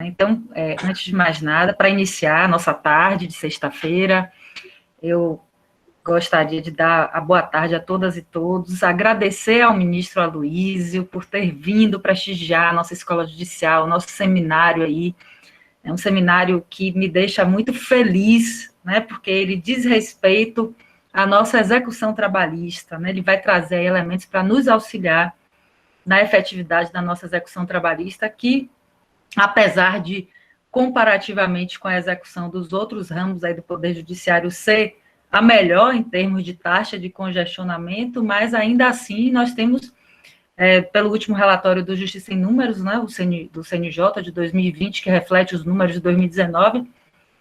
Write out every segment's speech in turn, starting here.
Então, antes de mais nada, para iniciar a nossa tarde de sexta-feira, eu gostaria de dar a boa tarde a todas e todos, agradecer ao ministro Aloísio por ter vindo prestigiar a nossa escola judicial, o nosso seminário aí. É um seminário que me deixa muito feliz, né, porque ele diz respeito à nossa execução trabalhista, né, ele vai trazer elementos para nos auxiliar na efetividade da nossa execução trabalhista, que, apesar de, comparativamente com a execução dos outros ramos aí do Poder Judiciário, ser a melhor em termos de taxa de congestionamento, mas ainda assim nós temos, pelo último relatório do Justiça em Números, né, do CNJ de 2020, que reflete os números de 2019,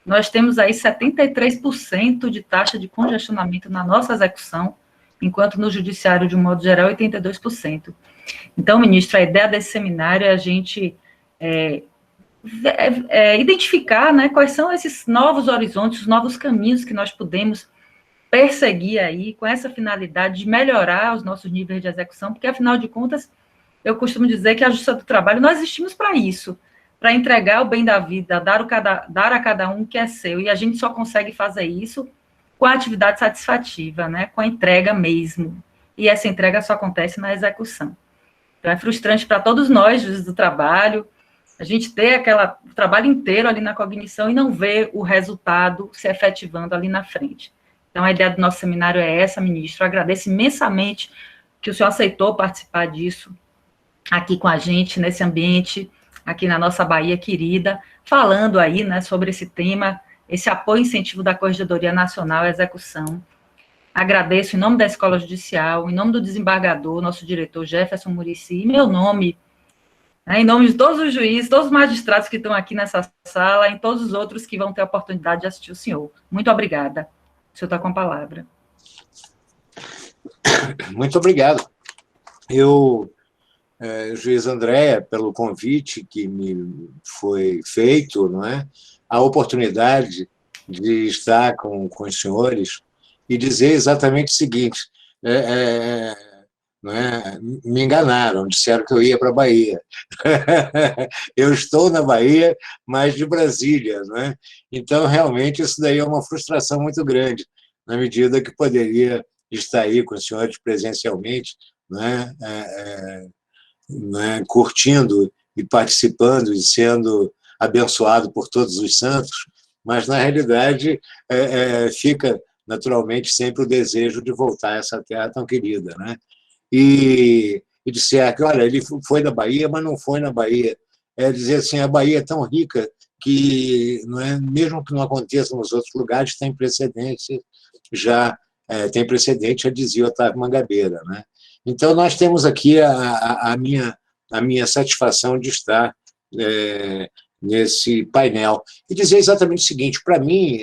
nós temos aí 73% de taxa de congestionamento na nossa execução, enquanto no judiciário, de um modo geral, 82%. Então, ministro, a ideia desse seminário é a gente identificar, né, quais são esses novos horizontes, os novos caminhos que nós podemos perseguir aí, com essa finalidade de melhorar os nossos níveis de execução, porque, afinal de contas, eu costumo dizer que a Justiça do Trabalho, nós existimos para isso, para entregar o bem da vida, dar a cada um o que é seu, e a gente só consegue fazer isso com a atividade satisfativa, né, com a entrega mesmo, e essa entrega só acontece na execução. Então, é frustrante para todos nós, juízes do trabalho, a gente ter o trabalho inteiro ali na cognição e não ver o resultado se efetivando ali na frente. Então, a ideia do nosso seminário é essa, ministro. Eu agradeço imensamente que o senhor aceitou participar disso aqui com a gente, nesse ambiente, aqui na nossa Bahia querida, falando aí, né, sobre esse tema, esse apoio e incentivo da Corregedoria Nacional à execução. Agradeço em nome da Escola Judicial, em nome do desembargador, nosso diretor Jefferson Muricy, em meu nome, né, em nome de todos os juízes, todos os magistrados que estão aqui nessa sala, e todos os outros que vão ter a oportunidade de assistir o senhor. Muito obrigada. O senhor está com a palavra. Muito obrigado. Juiz Andréa, pelo convite que me foi feito, não é? A oportunidade de estar com os senhores e dizer exatamente o seguinte, não é? Me enganaram, disseram que eu ia para a Bahia. Eu estou na Bahia, mas de Brasília, não é? Então, realmente, isso daí é uma frustração muito grande, na medida que poderia estar aí com os senhores presencialmente, não é? Não é? Curtindo e participando e sendo abençoado por todos os santos, mas, na realidade, fica naturalmente sempre o desejo de voltar a essa terra tão querida, né? E disser que, olha, ele foi da Bahia, mas não foi na Bahia. É dizer assim, a Bahia é tão rica que, não é, mesmo que não aconteça nos outros lugares, tem precedente, tem precedente, já dizia Otávio Mangabeira, né? Então, nós temos aqui a minha satisfação de estar nesse painel. E dizer exatamente o seguinte, para mim,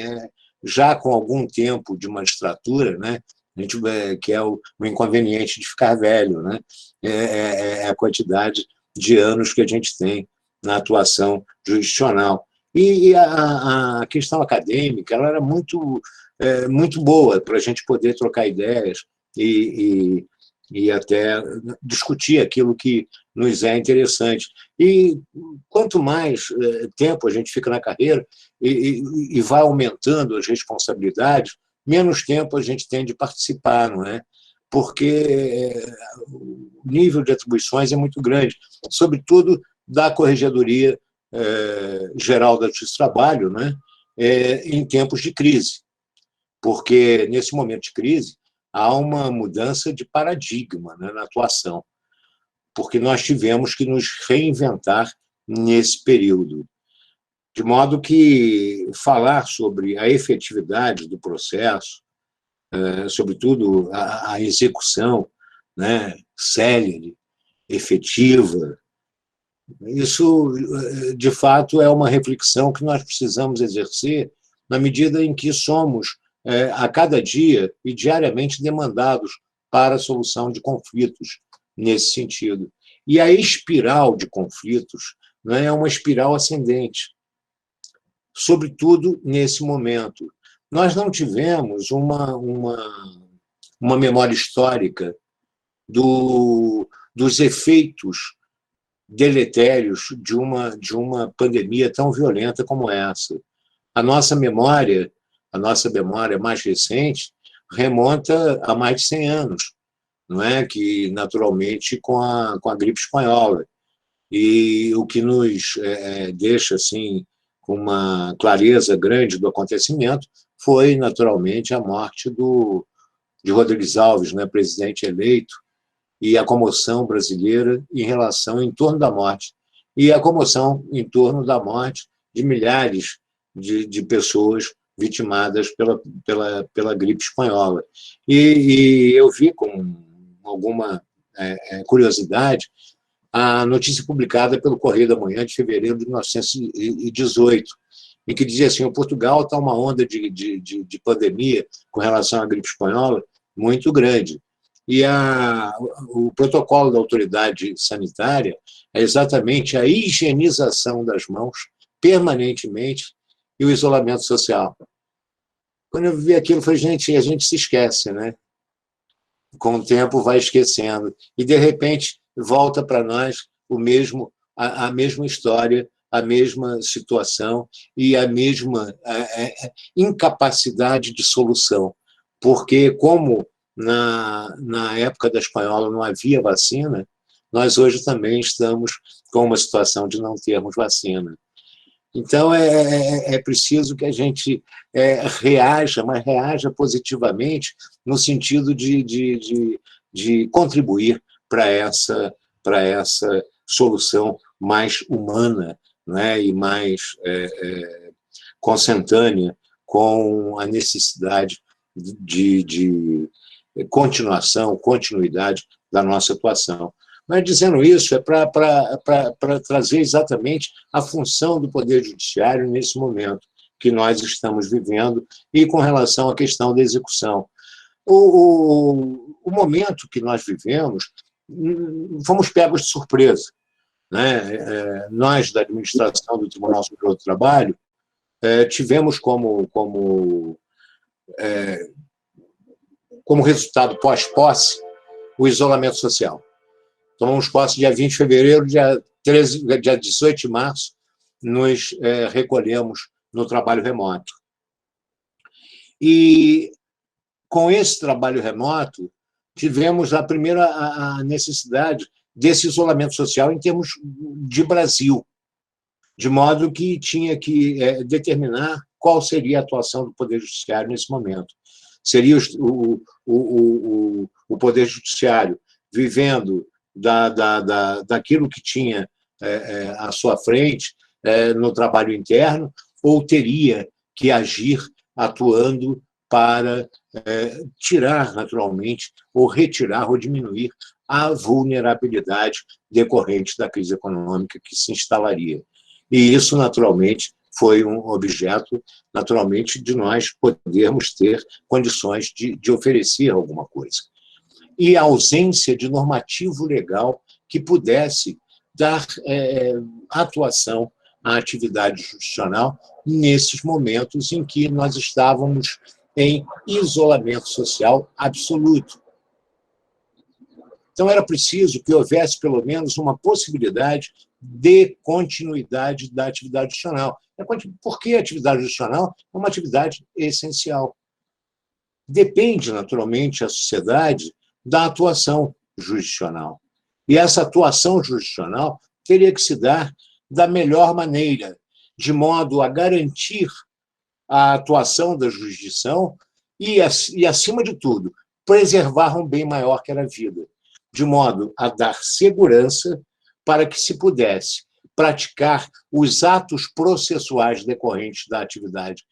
já com algum tempo de magistratura, né, que é o inconveniente de ficar velho, né, é a quantidade de anos que a gente tem na atuação jurisdicional. E a questão acadêmica ela era muito boa para a gente poder trocar ideias e até discutir aquilo que nos é interessante. E quanto mais tempo a gente fica na carreira e vai aumentando as responsabilidades, menos tempo a gente tem de participar, não é? Porque o nível de atribuições é muito grande, sobretudo da Corregedoria Geral da Justiça do Trabalho, né? Em tempos de crise, porque nesse momento de crise há uma mudança de paradigma, né, na atuação, porque nós tivemos que nos reinventar nesse período. De modo que falar sobre a efetividade do processo, sobretudo a execução, né, célere, efetiva, isso, de fato, é uma reflexão que nós precisamos exercer na medida em que somos, a cada dia e diariamente, demandados para a solução de conflitos nesse sentido. E a espiral de conflitos, né, é uma espiral ascendente, sobretudo nesse momento. Nós não tivemos uma memória histórica dos efeitos deletérios de uma pandemia tão violenta como essa. A nossa memória mais recente, remonta a mais de 100 anos, não é? Que, naturalmente, com a gripe espanhola. E o que nos deixa assim, com uma clareza grande do acontecimento foi, naturalmente, a morte de Rodrigues Alves, né, presidente eleito, e a comoção brasileira em torno da morte, e a comoção em torno da morte de milhares de pessoas vitimadas pela gripe espanhola. E eu vi com alguma curiosidade a notícia publicada pelo Correio da Manhã de fevereiro de 1918, em que dizia assim: o Portugal está uma onda de pandemia com relação à gripe espanhola muito grande. E o protocolo da autoridade sanitária é exatamente a higienização das mãos permanentemente e o isolamento social. Quando eu vi aquilo, eu falei, gente, a gente se esquece, né? Com o tempo vai esquecendo. E, de repente, volta para nós a mesma história, a mesma situação e a mesma incapacidade de solução. Porque, como na época da espanhola não havia vacina, nós hoje também estamos com uma situação de não termos vacina. Então, é preciso que a gente reaja, mas reaja positivamente, no sentido de contribuir para essa solução mais humana, né, e mais consentânea com a necessidade de continuidade da nossa atuação. Mas, dizendo isso, é para trazer exatamente a função do Poder Judiciário nesse momento que nós estamos vivendo e com relação à questão da execução. O momento que nós vivemos, fomos pegos de surpresa, né? Nós, da administração do Tribunal Superior do Trabalho, tivemos como resultado pós-posse o isolamento social. Tomamos posse dia 20 de fevereiro, dia 18 de março, nos recolhemos no trabalho remoto. E, com esse trabalho remoto, tivemos a necessidade desse isolamento social em termos de Brasil, de modo que tinha que determinar qual seria a atuação do Poder Judiciário nesse momento. Seria o Poder Judiciário vivendo daquilo que tinha à sua frente no trabalho interno, ou teria que agir atuando para tirar, naturalmente, ou retirar ou diminuir a vulnerabilidade decorrente da crise econômica que se instalaria. E isso, naturalmente, foi um objeto, naturalmente, de nós podermos ter condições de oferecer alguma coisa. E a ausência de normativo legal que pudesse dar atuação à atividade jurisdicional nesses momentos em que nós estávamos em isolamento social absoluto. Então, era preciso que houvesse, pelo menos, uma possibilidade de continuidade da atividade jurisdicional. Porque a atividade jurisdicional é uma atividade essencial. Depende, naturalmente, a sociedade da atuação jurisdicional. E essa atuação jurisdicional teria que se dar da melhor maneira, de modo a garantir a atuação da jurisdição e, acima de tudo, preservar um bem maior que era a vida, de modo a dar segurança para que se pudesse praticar os atos processuais decorrentes da atividade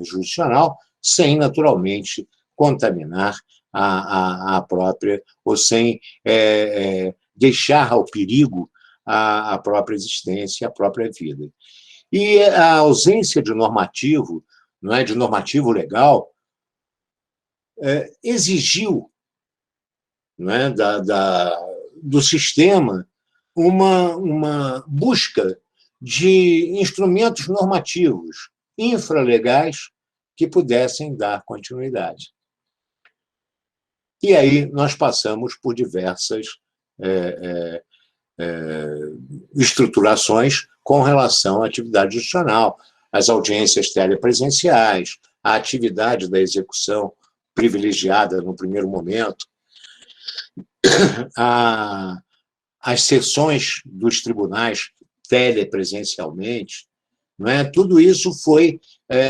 jurisdicional sem, naturalmente, contaminar a própria, ou sem deixar ao perigo a própria existência, a própria vida. E a ausência de normativo, não é, de normativo legal, exigiu, não é, do sistema uma busca de instrumentos normativos infralegais que pudessem dar continuidade. E aí nós passamos por diversas estruturações com relação à atividade judicional, as audiências telepresenciais, a atividade da execução privilegiada no primeiro momento, as sessões dos tribunais telepresencialmente, não é? Tudo isso foi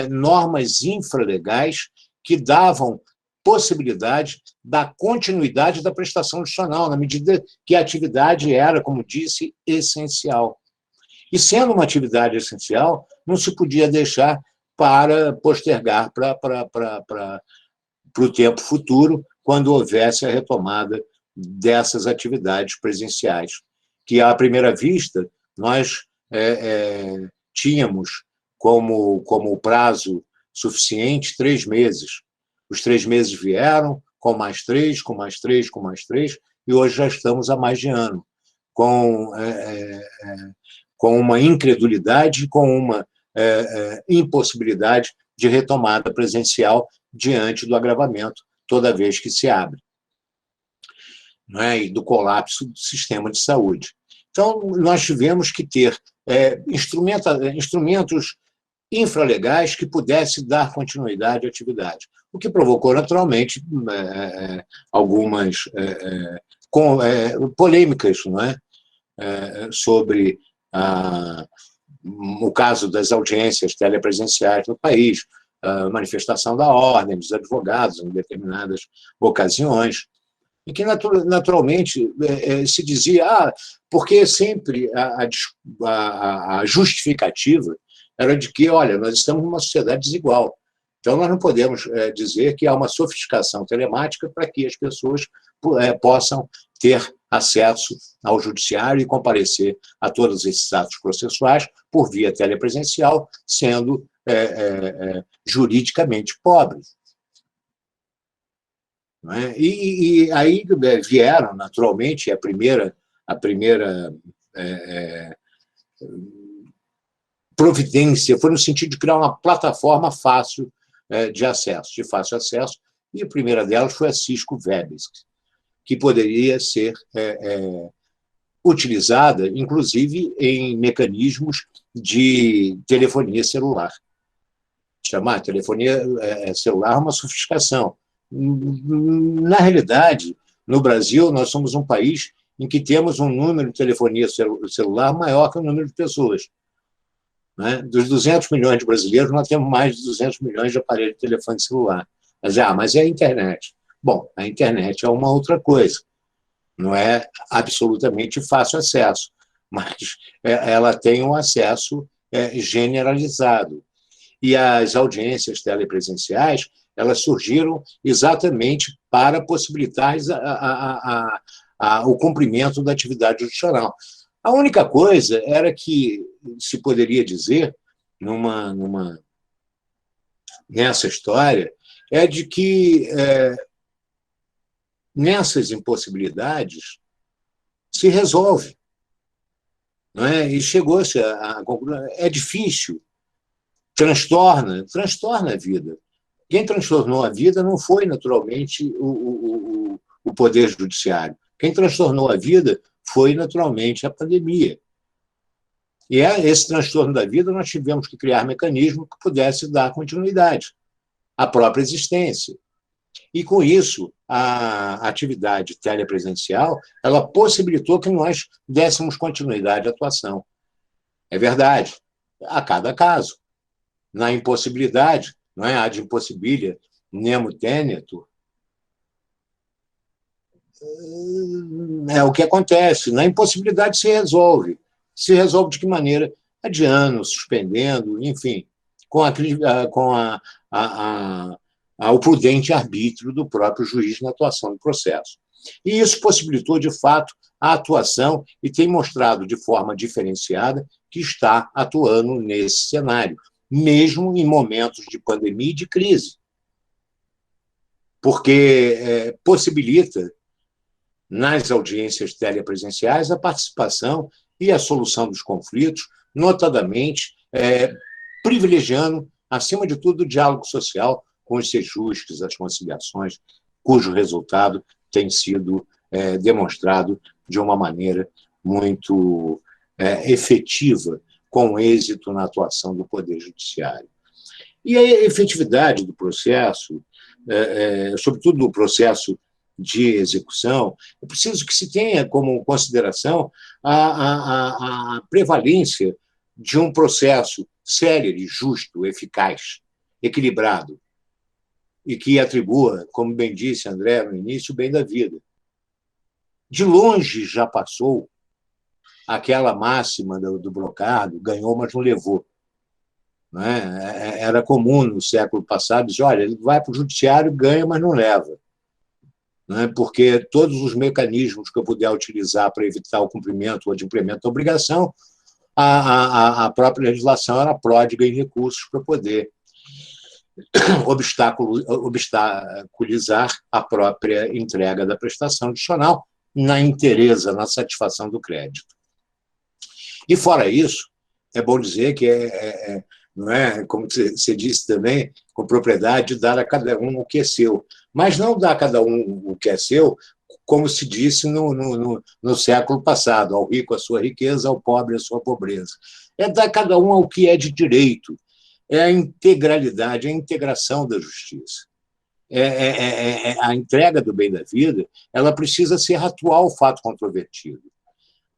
normas infralegais que davam possibilidade da continuidade da prestação judicional, na medida que a atividade era, como disse, essencial. E, sendo uma atividade essencial, não se podia deixar para postergar para o tempo futuro, quando houvesse a retomada dessas atividades presenciais, que, à primeira vista, nós tínhamos como prazo suficiente 3 meses. Os 3 meses vieram, com mais 3, com mais 3, com mais 3, e hoje já estamos há mais de ano, com uma incredulidade, com uma impossibilidade de retomada presencial diante do agravamento, toda vez que se abre, não é? E do colapso do sistema de saúde. Então, nós tivemos que ter instrumentos infralegais que pudessem dar continuidade à atividade, o que provocou, naturalmente, algumas polêmicas, não é? Sobre o caso das audiências telepresenciais no país, a manifestação da ordem dos advogados em determinadas ocasiões, e que, naturalmente, se dizia porque sempre a justificativa era de que, olha, nós estamos numa sociedade desigual, então nós não podemos dizer que há uma sofisticação telemática para que as pessoas possam ter acesso ao judiciário e comparecer a todos esses atos processuais por via telepresencial, sendo juridicamente pobres. Não é? E aí vieram, naturalmente, a primeira providência foi no sentido de criar uma plataforma fácil de fácil acesso, e a primeira delas foi a Cisco Webex, que poderia ser utilizada, inclusive, em mecanismos de telefonia celular. Chamar telefonia celular uma sofisticação. Na realidade, no Brasil, nós somos um país em que temos um número de telefonia celular maior que o número de pessoas. Né? Dos 200 milhões de brasileiros, nós temos mais de 200 milhões de aparelhos de telefone celular. Mas é a internet. Bom, a internet é uma outra coisa. Não é absolutamente fácil acesso, mas ela tem um acesso generalizado. E as audiências telepresenciais, elas surgiram exatamente para possibilitar o cumprimento da atividade judicial. A única coisa era que se poderia dizer, nessa história, é de que nessas impossibilidades se resolve. Não é? E chegou-se à conclusão, é difícil, transtorna a vida. Quem transtornou a vida não foi, naturalmente, o Poder Judiciário. Quem transtornou a vida foi, naturalmente, a pandemia. E esse transtorno da vida nós tivemos que criar mecanismo que pudesse dar continuidade à própria existência. E, com isso, a atividade telepresencial ela possibilitou que nós dessemos continuidade à atuação. É verdade, a cada caso. Na impossibilidade, não é? Ad impossibilia nemo tenetur, é o que acontece. Na impossibilidade se resolve. Se resolve de que maneira? Adiando, suspendendo, enfim, com o prudente arbítrio do próprio juiz na atuação do processo. E isso possibilitou, de fato, a atuação e tem mostrado de forma diferenciada que está atuando nesse cenário, mesmo em momentos de pandemia e de crise, porque possibilita, nas audiências telepresenciais, a participação e a solução dos conflitos, notadamente privilegiando, acima de tudo, o diálogo social com os sejusques, as conciliações, cujo resultado tem sido demonstrado de uma maneira muito efetiva, com êxito na atuação do Poder Judiciário. E a efetividade do processo, sobretudo do processo de execução, é preciso que se tenha como consideração a prevalência de um processo célere, justo, eficaz, equilibrado, e que atribua, como bem disse André no início, o bem da vida. De longe já passou aquela máxima do Brocardo, ganhou, mas não levou. Não é? Era comum no século passado dizer, olha, ele vai para o judiciário, ganha, mas não leva. Não é? Porque todos os mecanismos que eu puder utilizar para evitar o cumprimento ou adimplemento da obrigação, a própria legislação era pródiga em recursos para poder obstaculizar a própria entrega da prestação adicional na inteireza, na satisfação do crédito. E, fora isso, é bom dizer que não é, como você disse também, com propriedade, dar a cada um o que é seu. Mas não dar a cada um o que é seu, como se disse no século passado, ao rico a sua riqueza, ao pobre a sua pobreza. É dar a cada um o que é de direito, é a integralidade, a integração da justiça. A entrega do bem da vida, ela precisa ser atual o fato controvertido,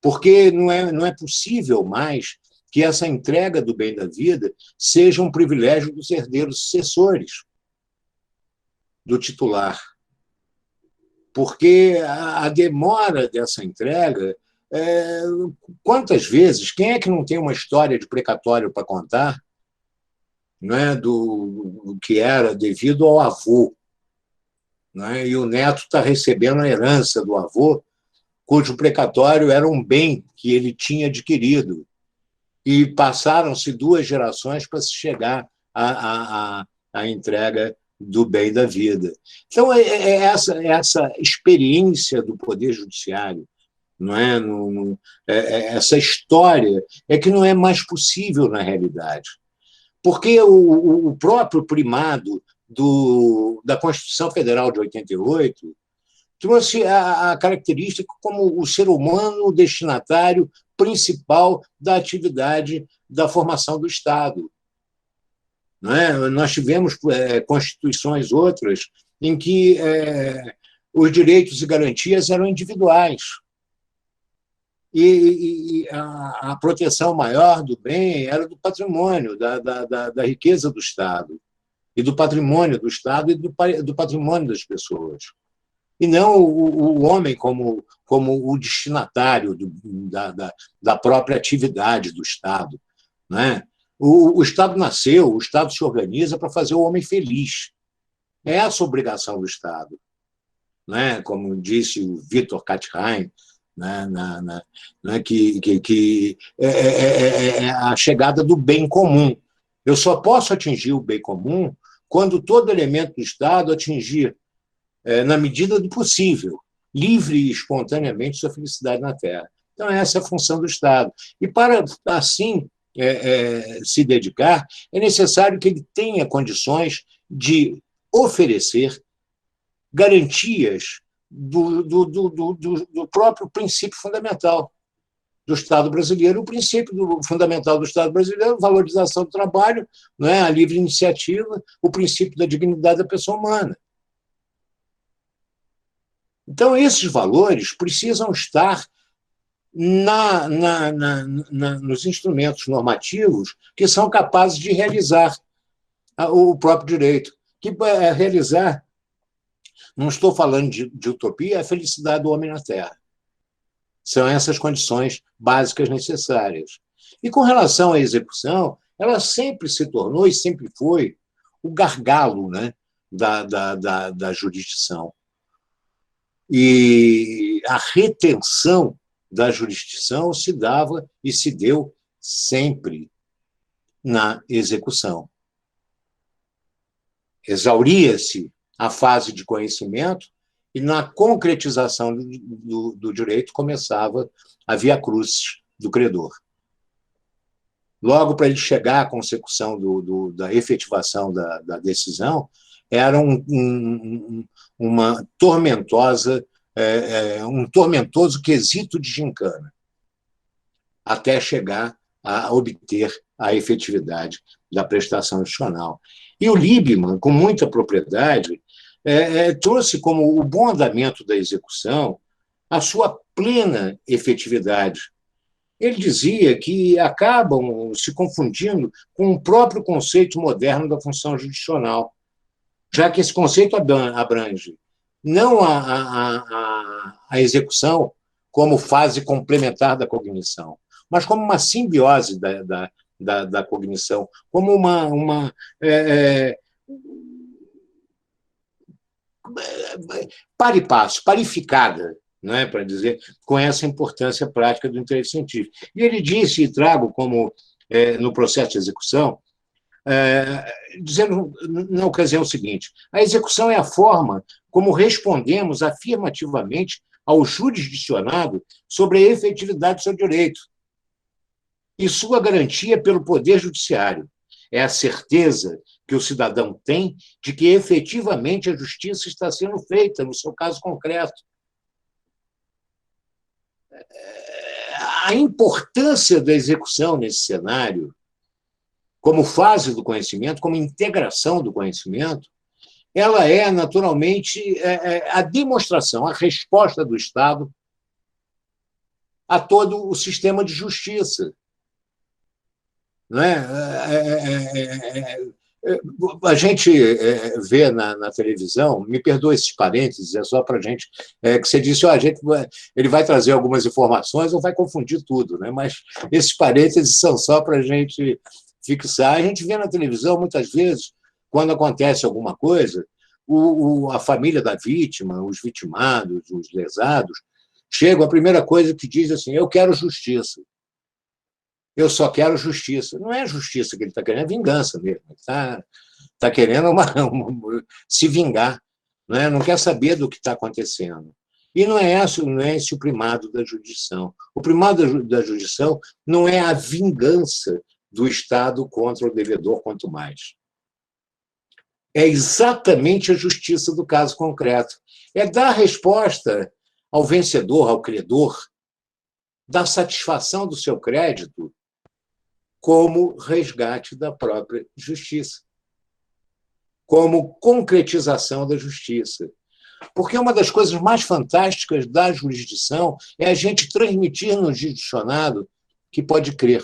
porque não é possível mais que essa entrega do bem da vida seja um privilégio dos herdeiros sucessores do titular. Porque a demora dessa entrega, quantas vezes, quem é que não tem uma história de precatório para contar, não é, do que era devido ao avô, não é? E o neto está recebendo a herança do avô, cujo precatório era um bem que ele tinha adquirido. E passaram-se 2 gerações para se chegar à entrega do bem da vida. Então, essa experiência do Poder Judiciário, não é? Essa história é que não é mais possível na realidade. Porque o próprio primado da Constituição Federal de 88 trouxe a característica como o ser humano destinatário principal da atividade da formação do Estado. Não é? Nós tivemos constituições outras em que os direitos e garantias eram individuais. E a proteção maior do bem era do patrimônio, da riqueza do Estado, e do patrimônio do Estado e do patrimônio das pessoas. E não o homem como o destinatário da própria atividade do Estado. Não é? O Estado nasceu, o Estado se organiza para fazer o homem feliz. É essa a obrigação do Estado. Não é? Como disse o Victor Katherein, que é a chegada do bem comum. Eu só posso atingir o bem comum quando todo elemento do Estado atingir, na medida do possível, livre e espontaneamente, sua felicidade na Terra. Então, essa é a função do Estado. E para, assim, se dedicar, é necessário que ele tenha condições de oferecer garantias do próprio princípio fundamental do Estado brasileiro. O princípio fundamental do Estado brasileiro, a valorização do trabalho, não é? A livre iniciativa, o princípio da dignidade da pessoa humana. Então, esses valores precisam estar nos instrumentos normativos que são capazes de realizar o próprio direito. Que realizar, não estou falando de utopia, é a felicidade do homem na Terra. São essas condições básicas necessárias. E com relação à execução, ela sempre se tornou e sempre foi o gargalo, né, da jurisdição. E a retenção da jurisdição se dava e se deu sempre na execução. Exauria-se a fase de conhecimento e na concretização do direito começava a via crucis do credor. Logo, para ele chegar à consecução da efetivação da decisão, era um tormentoso quesito de gincana. até chegar a obter a efetividade da prestação adicional. E o Liebman, com muita propriedade, trouxe como o bom andamento da execução a sua plena efetividade. Ele dizia que acabam se confundindo com o próprio conceito moderno da função jurisdicional, já que esse conceito abrange não a execução como fase complementar da cognição, mas como uma simbiose da cognição, como uma par e passo, parificada, não é, para dizer, com essa importância prática do interesse científico. E ele disse, e trago como no processo de execução, dizendo na ocasião seguinte: a execução é a forma como respondemos afirmativamente ao jurisdicionado sobre a efetividade do seu direito e sua garantia pelo Poder Judiciário. É a certeza que o cidadão tem de que efetivamente a justiça está sendo feita no seu caso concreto. A importância da execução nesse cenário, como fase do conhecimento, como integração do conhecimento, ela é, naturalmente, a demonstração, a resposta do Estado a todo o sistema de justiça. Não é? A gente vê na televisão, me perdoa esses parênteses, é só para a gente, que você disse, ele vai trazer algumas informações ou vai confundir tudo, né? Mas esses parênteses são só para a gente fixar. A gente vê na televisão, muitas vezes, quando acontece alguma coisa, a família da vítima, os vitimados, os lesados, chegam, a primeira coisa que diz assim: eu quero justiça. Eu só quero justiça. Não é justiça que ele está querendo, é vingança mesmo. Ele está querendo se vingar, não é? Não quer saber do que está acontecendo. E não é esse o primado da jurisdição. O primado da jurisdição não é a vingança do Estado contra o devedor, quanto mais. É exatamente a justiça do caso concreto. É dar resposta ao vencedor, ao credor, da satisfação do seu crédito como resgate da própria justiça, como concretização da justiça. Porque uma das coisas mais fantásticas da jurisdição é a gente transmitir no jurisdicionado que pode crer.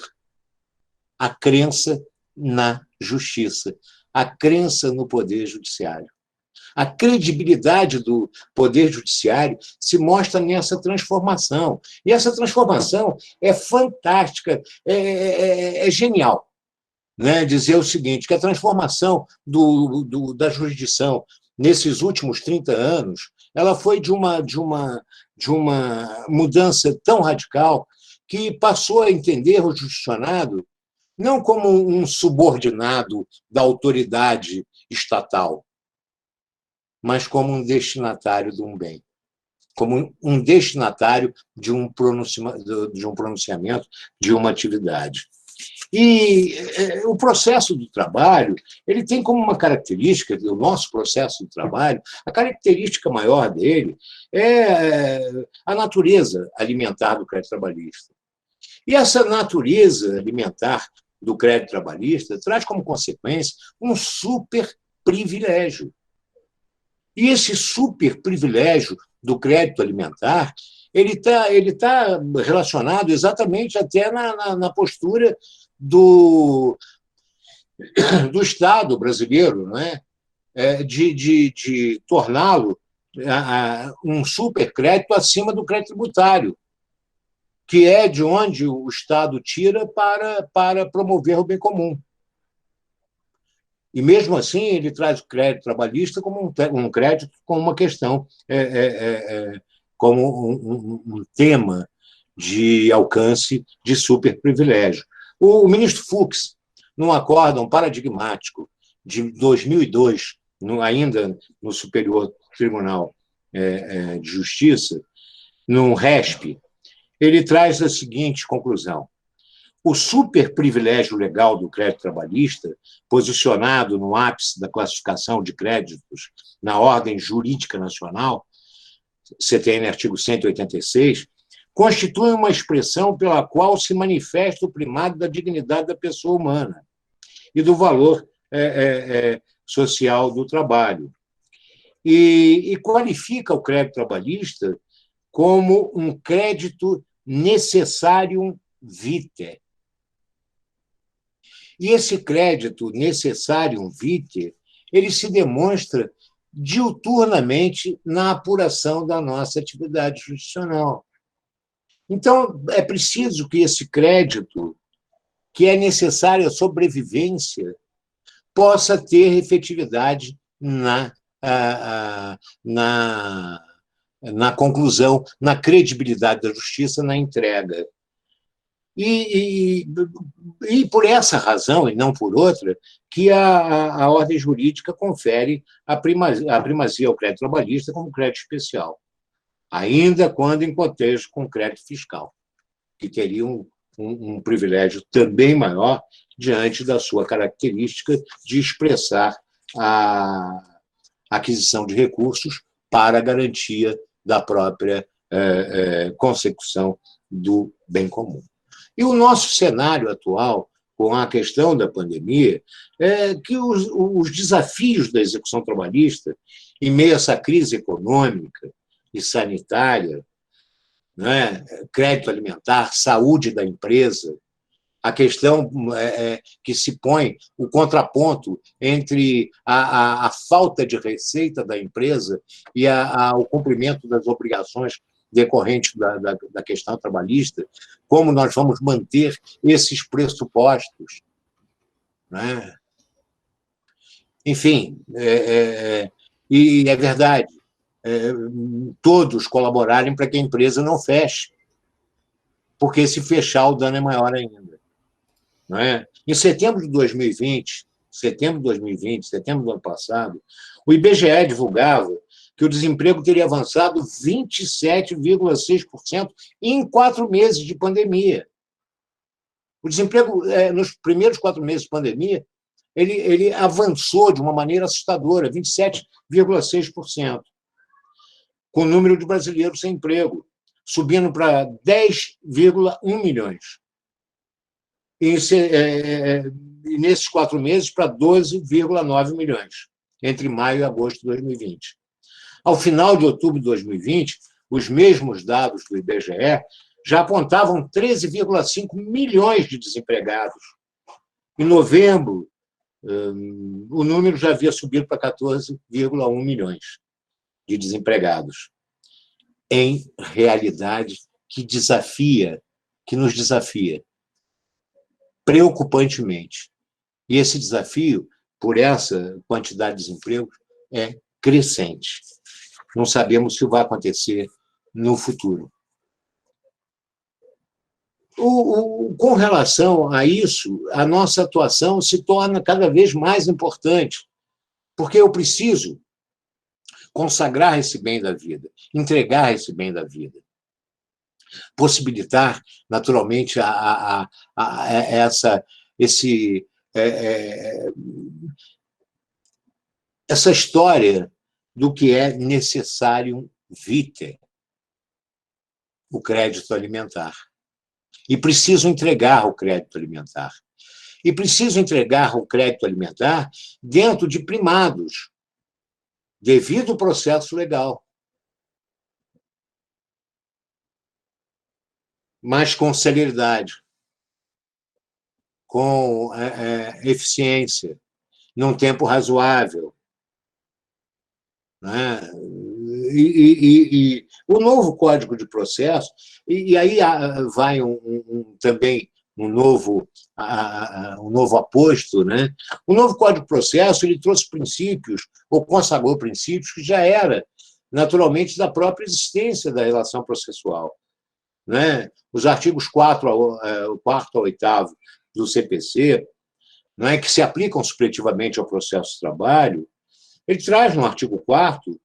A crença na justiça, a crença no poder judiciário. A credibilidade do poder judiciário se mostra nessa transformação. E essa transformação é fantástica, é genial. Né? Dizer o seguinte, que a transformação da jurisdição nesses últimos 30 anos, ela foi de uma mudança tão radical que passou a entender o jurisdicionado não como um subordinado da autoridade estatal, mas como um destinatário de um bem, como um destinatário de um pronunciamento, de uma atividade. E o processo do trabalho, ele tem como uma característica, o nosso processo de trabalho, a característica maior dele é a natureza alimentar do crédito trabalhista. E essa natureza alimentar do crédito trabalhista traz como consequência um super privilégio. E esse super privilégio do crédito alimentar, ele tá relacionado exatamente até na postura do Estado brasileiro, não é? De torná-lo um supercrédito acima do crédito tributário, que é de onde o Estado tira para promover o bem comum. E, mesmo assim, ele traz o crédito trabalhista como um crédito, como uma questão, como um tema de alcance de superprivilégio. O ministro Fux, num acórdão paradigmático de 2002, ainda no Superior Tribunal de Justiça, num RESP, ele traz a seguinte conclusão: o superprivilégio legal do crédito trabalhista, posicionado no ápice da classificação de créditos na ordem jurídica nacional, CTN artigo 186, constituem uma expressão pela qual se manifesta o primado da dignidade da pessoa humana e do valor social do trabalho. E qualifica o crédito trabalhista como um crédito necessarium vitae. E esse crédito necessarium vitae, ele se demonstra diuturnamente na apuração da nossa atividade jurisdicional. Então, é preciso que esse crédito, que é necessário à sobrevivência, possa ter efetividade na conclusão, na credibilidade da justiça, na entrega. E por essa razão, e não por outra, que a ordem jurídica confere a primazia ao crédito trabalhista como crédito especial, ainda quando em contexto com crédito fiscal, que teria um privilégio também maior diante da sua característica de expressar a aquisição de recursos para a garantia da própria consecução do bem comum. E o nosso cenário atual, com a questão da pandemia, é que os desafios da execução trabalhista, em meio a essa crise econômica e sanitária, né, crédito alimentar, saúde da empresa, a questão que se põe o contraponto entre a falta de receita da empresa e o cumprimento das obrigações decorrentes da questão trabalhista, como nós vamos manter esses pressupostos, né? Enfim, e é verdade, todos colaborarem para que a empresa não feche, porque se fechar o dano é maior ainda. Não é? Em setembro de 2020, setembro do ano passado, o IBGE divulgava que o desemprego teria avançado 27,6% em 4 meses de pandemia. O desemprego, nos primeiros 4 meses de pandemia, ele avançou de uma maneira assustadora, 27,6%, com o número de brasileiros sem emprego, subindo para 10,1 milhões. E nesses 4 meses, para 12,9 milhões, entre maio e agosto de 2020. Ao final de outubro de 2020, os mesmos dados do IBGE já apontavam 13,5 milhões de desempregados. Em novembro, o número já havia subido para 14,1 milhões de desempregados. Em realidade que nos desafia preocupantemente. E esse desafio, por essa quantidade de desemprego, é crescente. Não sabemos o que vai acontecer no futuro. Com relação a isso, a nossa atuação se torna cada vez mais importante, porque eu preciso consagrar esse bem da vida, entregar esse bem da vida, possibilitar, naturalmente, essa história do que é necessário vitae, o crédito alimentar. E preciso entregar o crédito alimentar. E preciso entregar o crédito alimentar dentro de primados, devido ao processo legal. Mas com celeridade, com eficiência, num tempo razoável. Né? E o novo Código de Processo, e aí vai também um novo aposto, né? O novo Código de Processo ele trouxe princípios, ou consagrou princípios que já era, naturalmente, da própria existência da relação processual. Né? Os artigos 4 ao 8º do CPC, né, que se aplicam supletivamente ao processo de trabalho, ele traz no artigo 4º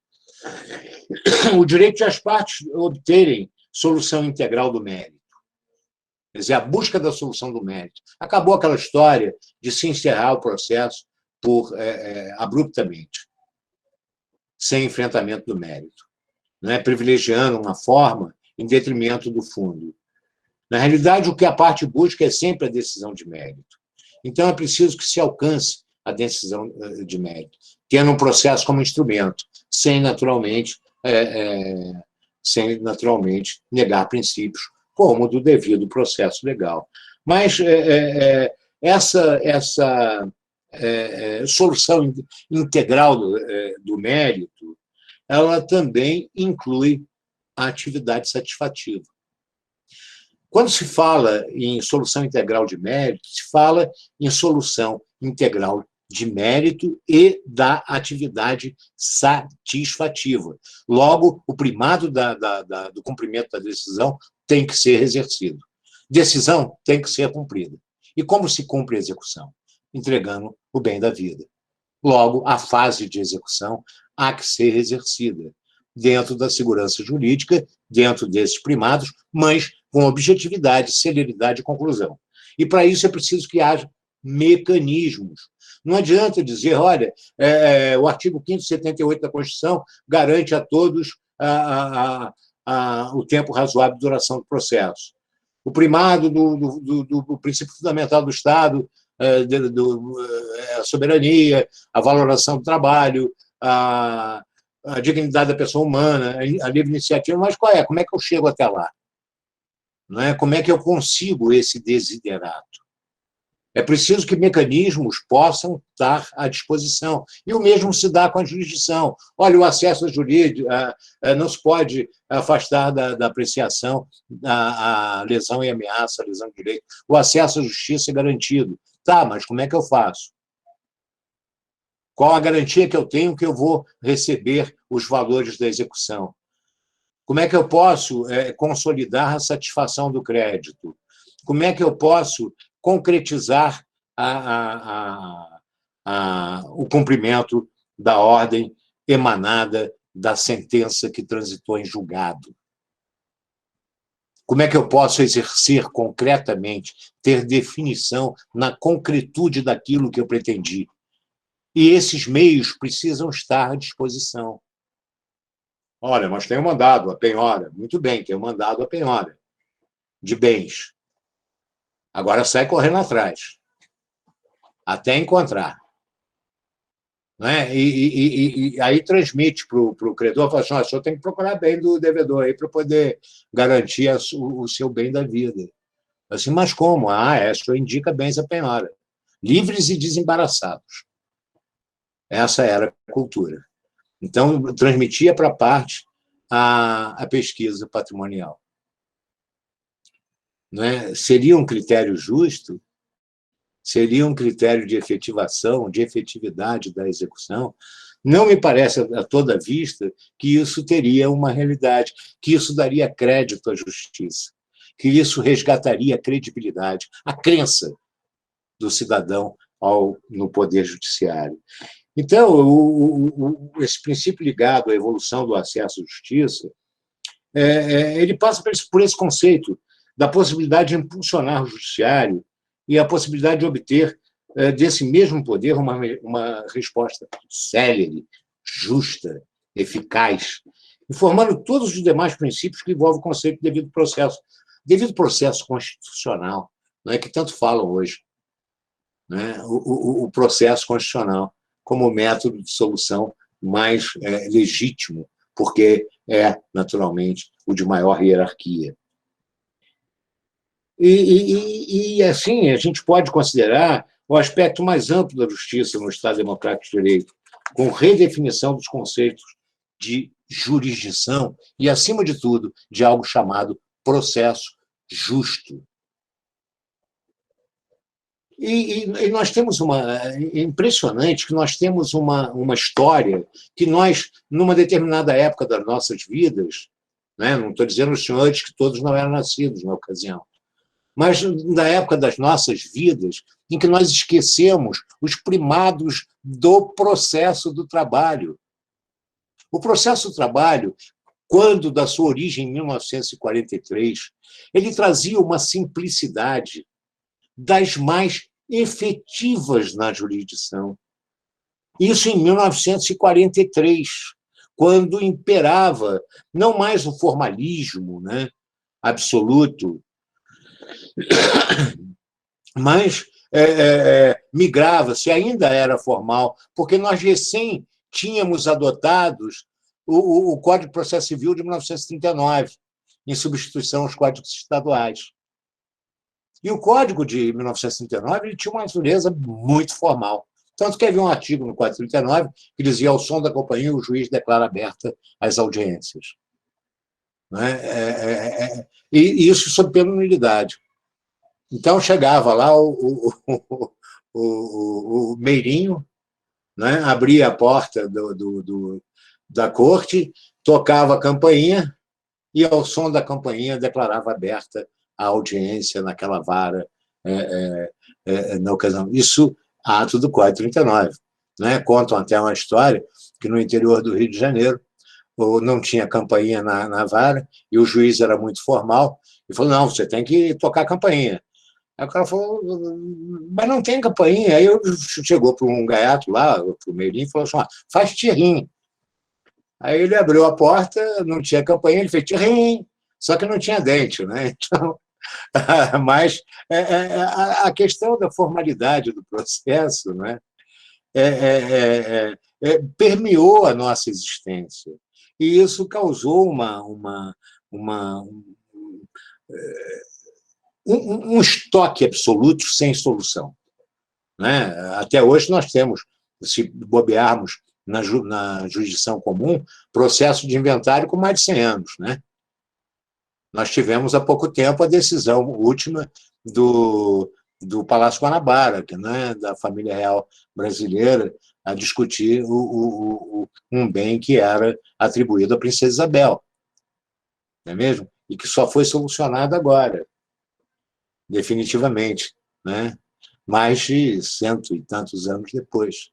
o direito de as partes obterem solução integral do mérito. Quer dizer, a busca da solução do mérito. Acabou aquela história de se encerrar o processo abruptamente, sem enfrentamento do mérito, né? Privilegiando uma forma em detrimento do fundo. Na realidade, o que a parte busca é sempre a decisão de mérito. Então, é preciso que se alcance a decisão de mérito, tendo um processo como instrumento, sem naturalmente negar princípios, como o do devido processo legal. Mas essa solução integral do mérito, ela também inclui a atividade satisfativa. Quando se fala em solução integral de mérito, se fala em solução integral de mérito e da atividade satisfativa. Logo, o primado do cumprimento da decisão tem que ser exercido. Decisão tem que ser cumprida. E como se cumpre a execução? Entregando o bem da vida. Logo, a fase de execução há que ser exercida dentro da segurança jurídica, dentro desses primados, mas com objetividade, celeridade e conclusão. E, para isso, é preciso que haja mecanismos. Não adianta dizer, olha, o artigo 5º e 78 da Constituição garante a todos o tempo razoável de duração do processo. O primado do princípio fundamental do Estado, a soberania, a valoração do trabalho, a dignidade da pessoa humana, a livre iniciativa, mas qual é? Como é que eu chego até lá? Não é? Como é que eu consigo esse desiderato? É preciso que mecanismos possam estar à disposição. E o mesmo se dá com a jurisdição. Olha, o acesso à jurídica não se pode afastar da apreciação a lesão e ameaça, a lesão de direito. O acesso à justiça é garantido. Tá, mas como é que eu faço? Qual a garantia que eu tenho que eu vou receber os valores da execução? Como é que eu posso consolidar a satisfação do crédito? Como é que eu posso concretizar o cumprimento da ordem emanada da sentença que transitou em julgado? Como é que eu posso exercer concretamente, ter definição na concretude daquilo que eu pretendi? E esses meios precisam estar à disposição. Olha, mas tem um mandado, a penhora. Muito bem, tem um mandado, a penhora de bens. Agora sai correndo atrás, até encontrar. Não é? E aí transmite para o credor, fala assim, o senhor tem que procurar bem do devedor aí para poder garantir o seu bem da vida. Assim, mas como? O senhor indica bens a penhora. Livres e desembaraçados. Essa era a cultura. Então, transmitia para a parte a pesquisa patrimonial. Não é? Seria um critério justo? Seria um critério de efetivação, de efetividade da execução? Não me parece, a toda vista, que isso teria uma realidade, que isso daria crédito à justiça, que isso resgataria a credibilidade, a crença do cidadão no poder judiciário. Então, esse princípio ligado à evolução do acesso à justiça, ele passa por esse conceito da possibilidade de impulsionar o judiciário e a possibilidade de obter desse mesmo poder uma resposta célere, justa, eficaz, informando todos os demais princípios que envolvem o conceito de devido processo constitucional, não é, que tanto falam hoje, né? O processo constitucional como método de solução mais legítimo, porque é, naturalmente, o de maior hierarquia. E, assim, a gente pode considerar o aspecto mais amplo da justiça no Estado Democrático de Direito, com redefinição dos conceitos de jurisdição e, acima de tudo, de algo chamado processo justo. E nós temos é impressionante que nós temos uma história que nós, numa determinada época das nossas vidas, né, não estou dizendo aos senhores que todos não eram nascidos na ocasião, mas na época das nossas vidas, em que nós esquecemos os primados do processo do trabalho. O processo do trabalho, quando da sua origem em 1943, ele trazia uma simplicidade das mais efetivas na jurisdição. Isso em 1943, quando imperava não mais o formalismo, né, absoluto, mas migrava-se, ainda era formal, porque nós recém tínhamos adotados o Código de Processo Civil de 1939, em substituição aos códigos estaduais. E o Código de 1939 ele tinha uma natureza muito formal. Tanto que havia um artigo no Código 39 que dizia: ao som da campainha, o juiz declara aberta as audiências. E isso sob pena de nulidade. Então, chegava lá o Meirinho, né, abria a porta da corte, tocava a campainha e, ao som da campainha, declarava aberta a audiência naquela vara na ocasião. Isso, ato do Código 39. Né? Contam até uma história que, no interior do Rio de Janeiro, não tinha campainha na vara e o juiz era muito formal e falou: não, você tem que tocar a campainha. Aí o cara falou: mas não tem campainha. Aí chegou para um gaiato lá, para o Meirinho, e falou assim: faz tirrim. Aí ele abriu a porta, não tinha campainha, ele fez tirrim, só que não tinha dente, né? Então, mas a questão da formalidade do processo, né, permeou a nossa existência. E isso causou um estoque absoluto sem solução. Né? Até hoje nós temos, se bobearmos na jurisdição comum, processo de inventário com mais de 100 anos. Né? Nós tivemos há pouco tempo a decisão última do Palácio Guanabara, né, da família real brasileira, a discutir um bem que era atribuído à princesa Isabel, não é mesmo? E que só foi solucionado agora, definitivamente, né? Mais de 100 e tantos anos depois.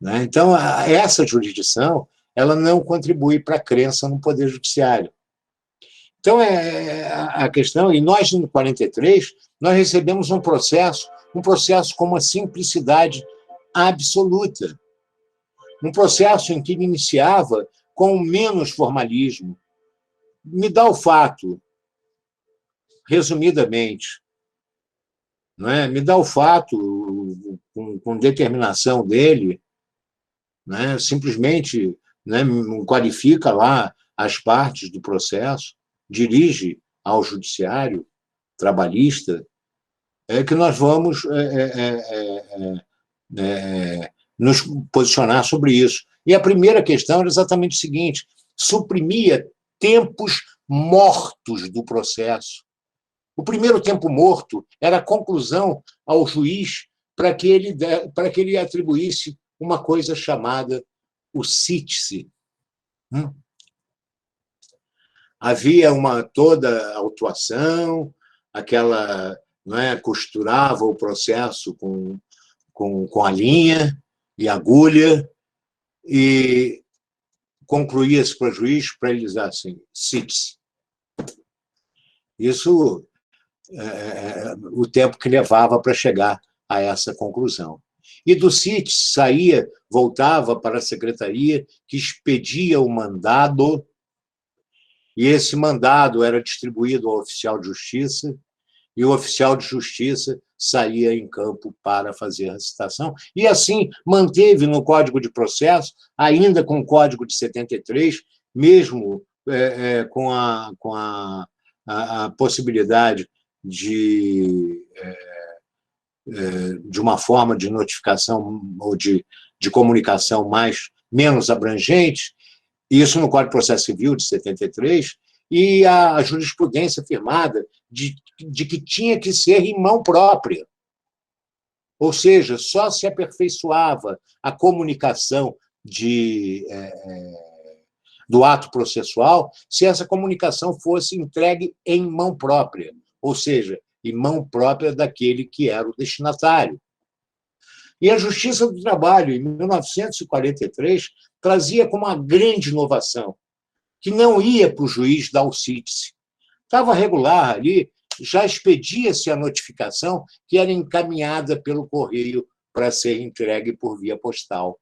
Né? Então, essa jurisdição ela não contribui para a crença no Poder Judiciário. Então, a questão, e nós, em 43, nós recebemos um processo com uma simplicidade absoluta, um processo em que iniciava com menos formalismo. Me dá o fato, resumidamente, não é? Me dá o fato com determinação dele, né? Simplesmente, né, qualifica lá as partes do processo, dirige ao judiciário trabalhista, que nós vamos nos posicionar sobre isso. E a primeira questão era exatamente o seguinte: suprimia tempos mortos do processo. O primeiro tempo morto era a conclusão ao juiz para que ele atribuísse uma coisa chamada o cítice. Havia toda a autuação, aquela, não é, costurava o processo com a linha e agulha e concluía-se para o juiz para ele dizer assim: cite-se. Isso o tempo que levava para chegar a essa conclusão. E do cite-se saía, voltava para a secretaria, que expedia o mandado, e esse mandado era distribuído ao oficial de justiça, e o oficial de justiça saía em campo para fazer a citação, e assim manteve no Código de Processo, ainda com o Código de 73, mesmo com a possibilidade de uma forma de notificação ou de comunicação menos abrangente, isso no Código de Processo Civil de 73, e a jurisprudência firmada de que tinha que ser em mão própria. Ou seja, só se aperfeiçoava a comunicação do ato processual se essa comunicação fosse entregue em mão própria, ou seja, em mão própria daquele que era o destinatário. E a Justiça do Trabalho, em 1943, trazia como uma grande inovação que não ia para o juiz dar o cítice. Estava regular ali, já expedia-se a notificação que era encaminhada pelo correio para ser entregue por via postal.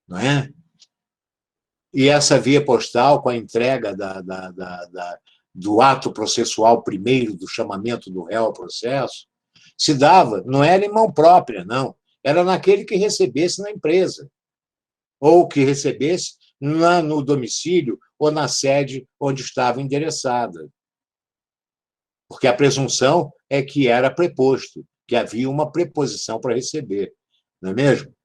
não é? E essa via postal, com a entrega do ato processual primeiro, do chamamento do réu ao processo, se dava, não era em mão própria, não. Era naquele que recebesse na empresa, ou que recebesse no domicílio ou na sede onde estava endereçada. Porque a presunção é que era preposto, que havia uma preposição para receber, não é mesmo?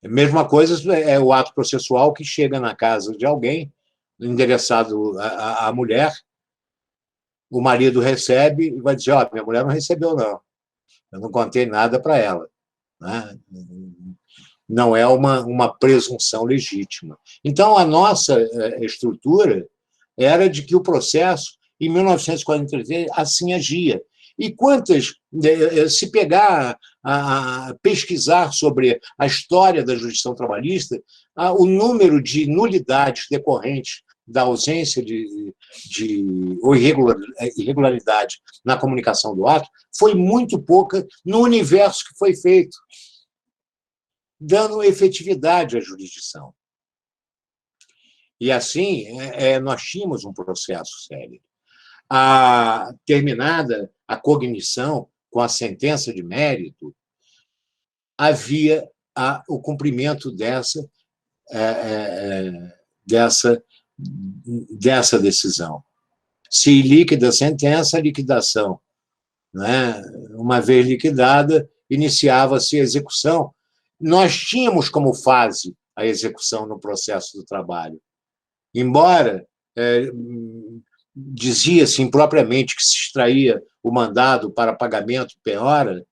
A mesma coisa é o ato processual que chega na casa de alguém, endereçado à mulher, o marido recebe e vai dizer, ó, minha mulher não recebeu, não. Eu não contei nada para ela. Né? Não é uma presunção legítima. Então, a nossa estrutura era de que o processo, em 1943, assim agia. E quantas, se pegar a pesquisar sobre a história da jurisdição trabalhista, o número de nulidades decorrentes da ausência ou irregularidade na comunicação do ato foi muito pouca no universo que foi feito, dando efetividade à jurisdição. E assim, nós tínhamos um processo sério. Terminada a cognição com a sentença de mérito, havia o cumprimento dessa decisão. Se líquida a sentença, a liquidação. Né? Uma vez liquidada, iniciava-se a execução. Nós tínhamos como fase a execução no processo do trabalho. Embora dizia-se impropriamente que se extraía o mandado para pagamento penhora,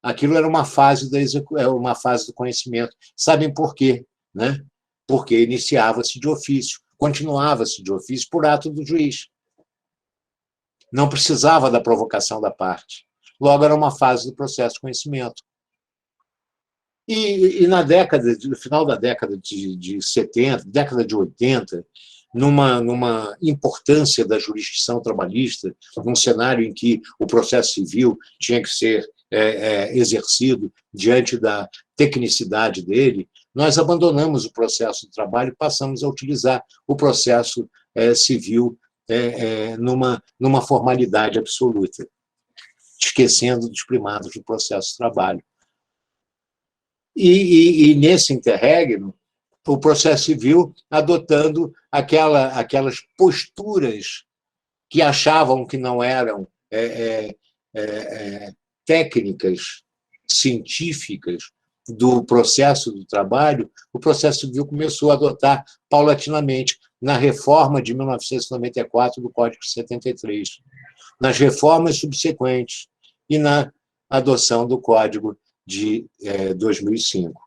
aquilo era uma fase do conhecimento. Sabem por quê? Né? Porque iniciava-se de ofício, continuava-se de ofício por ato do juiz. Não precisava da provocação da parte. Logo, era uma fase do processo de conhecimento. E no final da década de 70, década de 80, numa importância da jurisdição trabalhista, num cenário em que o processo civil tinha que ser exercido diante da tecnicidade dele, nós abandonamos o processo do trabalho e passamos a utilizar o processo civil numa formalidade absoluta, esquecendo dos primados do processo do trabalho. E nesse interregno, o processo civil adotando aquelas posturas que achavam que não eram técnicas científicas do processo do trabalho, o processo civil começou a adotar paulatinamente na reforma de 1994 do Código 73, nas reformas subsequentes e na adoção do Código de 2005.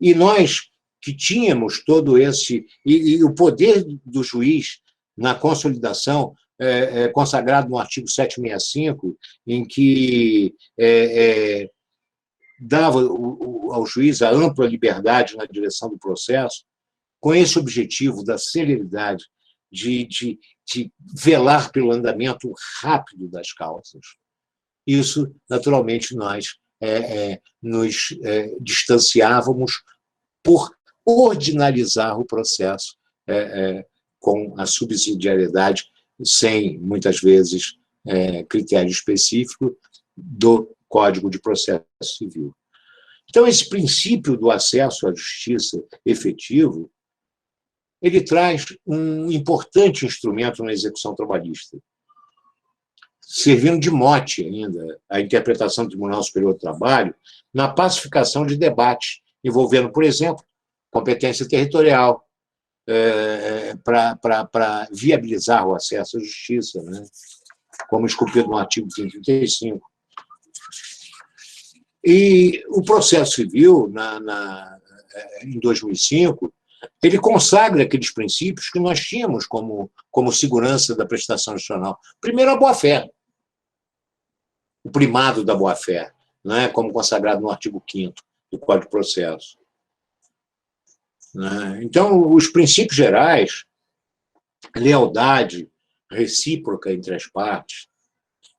E nós, que tínhamos todo esse... E o poder do juiz na consolidação, consagrado no artigo 765, em que dava ao juiz a ampla liberdade na direção do processo, com esse objetivo da celeridade, de velar pelo andamento rápido das causas. Isso, naturalmente, nós nos distanciávamos por ordinalizar o processo com a subsidiariedade, sem, muitas vezes, critério específico do Código de Processo Civil. Então, esse princípio do acesso à justiça efetivo, ele traz um importante instrumento na execução trabalhista, servindo de mote ainda a interpretação do Tribunal Superior do Trabalho na pacificação de debates envolvendo, por exemplo, competência territorial, para viabilizar o acesso à justiça, né? Como esculpido no artigo 135. E o processo civil, em 2005, ele consagra aqueles princípios que nós tínhamos como segurança da prestação institucional. Primeiro, a boa-fé, o primado da boa-fé, né? Como consagrado no artigo 5º do Código de Processo. Então, os princípios gerais, lealdade recíproca entre as partes,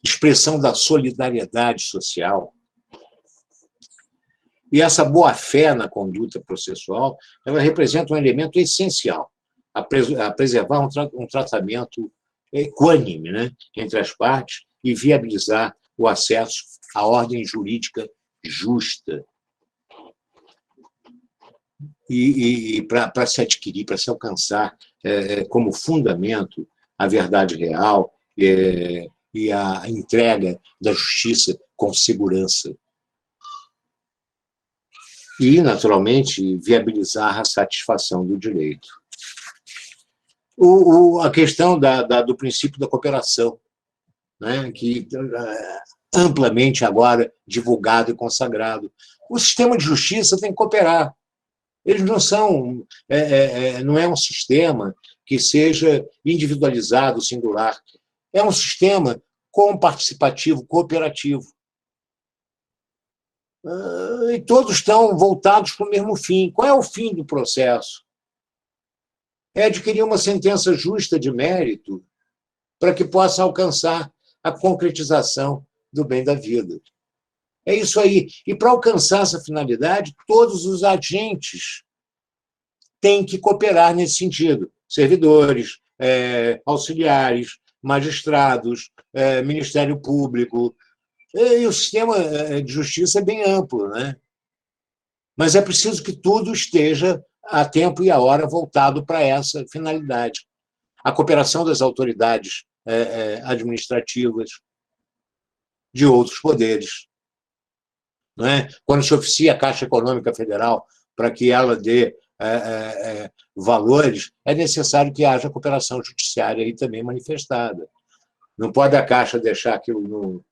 expressão da solidariedade social, E essa boa-fé na conduta processual, ela representa um elemento essencial a preservar um tratamento equânime, né, entre as partes e viabilizar o acesso à ordem jurídica justa. E para se adquirir, para se alcançar como fundamento a verdade real e a entrega da justiça com segurança. E, naturalmente, viabilizar a satisfação do direito. A questão do princípio da cooperação, né, que amplamente agora divulgado e consagrado. O sistema de justiça tem que cooperar. Eles não são, não é um sistema que seja individualizado, singular. É um sistema participativo, cooperativo. E todos estão voltados para o mesmo fim. Qual é o fim do processo? É adquirir uma sentença justa de mérito para que possa alcançar a concretização do bem da vida. É isso aí. E para alcançar essa finalidade, todos os agentes têm que cooperar nesse sentido. Servidores, auxiliares, magistrados, Ministério Público. E o sistema de justiça é bem amplo, né? Mas é preciso que tudo esteja a tempo e a hora voltado para essa finalidade. A cooperação das autoridades administrativas, de outros poderes. Não é? Quando se oficia a Caixa Econômica Federal para que ela dê valores, é necessário que haja cooperação judiciária aí também manifestada. Não pode a Caixa deixar aquilo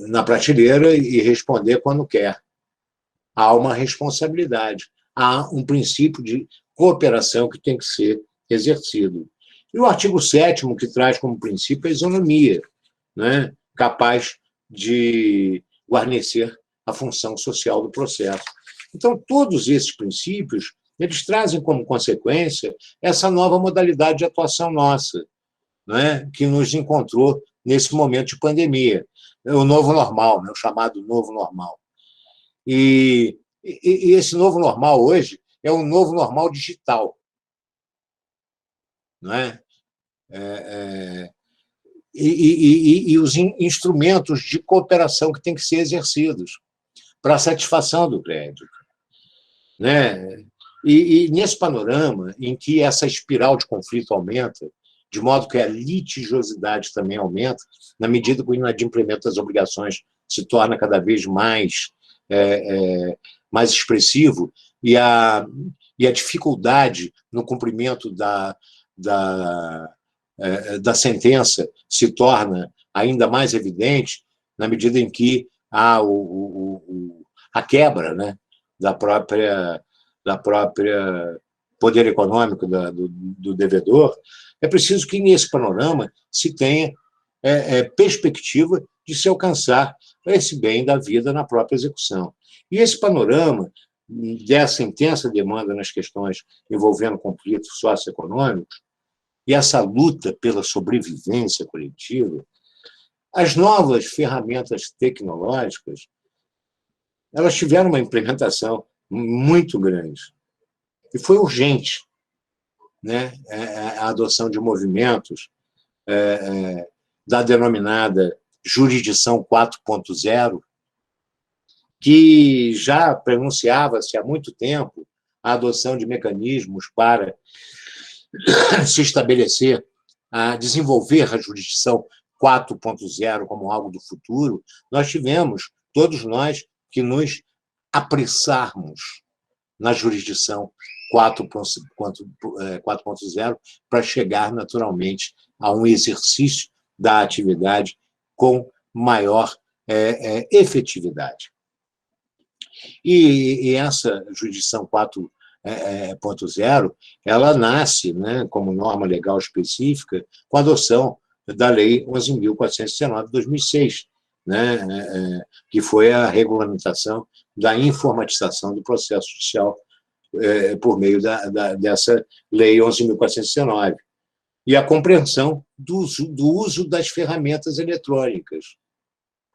na prateleira e responder quando quer. Há uma responsabilidade, há um princípio de cooperação que tem que ser exercido. E o artigo 7º, que traz como princípio a isonomia, né, capaz de guarnecer a função social do processo. Então, todos esses princípios, eles trazem como consequência essa nova modalidade de atuação nossa, né, que nos encontrou nesse momento de pandemia. O novo normal, né, o chamado novo normal. E esse novo normal hoje é um novo normal digital. Não é? E os instrumentos de cooperação que têm que ser exercidos para a satisfação do crédito. Né? E nesse panorama em que essa espiral de conflito aumenta, de modo que a litigiosidade também aumenta, na medida que o inadimplemento das obrigações se torna cada vez mais expressivo e a dificuldade no cumprimento da sentença se torna ainda mais evidente na medida em que há a quebra, né, da própria poder econômico do devedor. É preciso que, nesse panorama, se tenha perspectiva de se alcançar esse bem da vida na própria execução. E esse panorama dessa intensa demanda nas questões envolvendo conflitos socioeconômicos e essa luta pela sobrevivência coletiva, as novas ferramentas tecnológicas, elas tiveram uma implementação muito grande. E foi urgente, né, a adoção de movimentos da denominada jurisdição 4.0, que já pronunciava-se há muito tempo a adoção de mecanismos para se estabelecer, a desenvolver a jurisdição 4.0 como algo do futuro. Nós tivemos, todos nós, que nos apressarmos na jurisdição 4.0 para chegar, naturalmente, a um exercício da atividade com maior efetividade. E essa jurisdição 4.0, ela nasce, né, como norma legal específica com a adoção da Lei 11.419 de 2006, né, que foi a regulamentação da informatização do processo judicial por meio dessa Lei 11.419, e a compreensão do uso das ferramentas eletrônicas.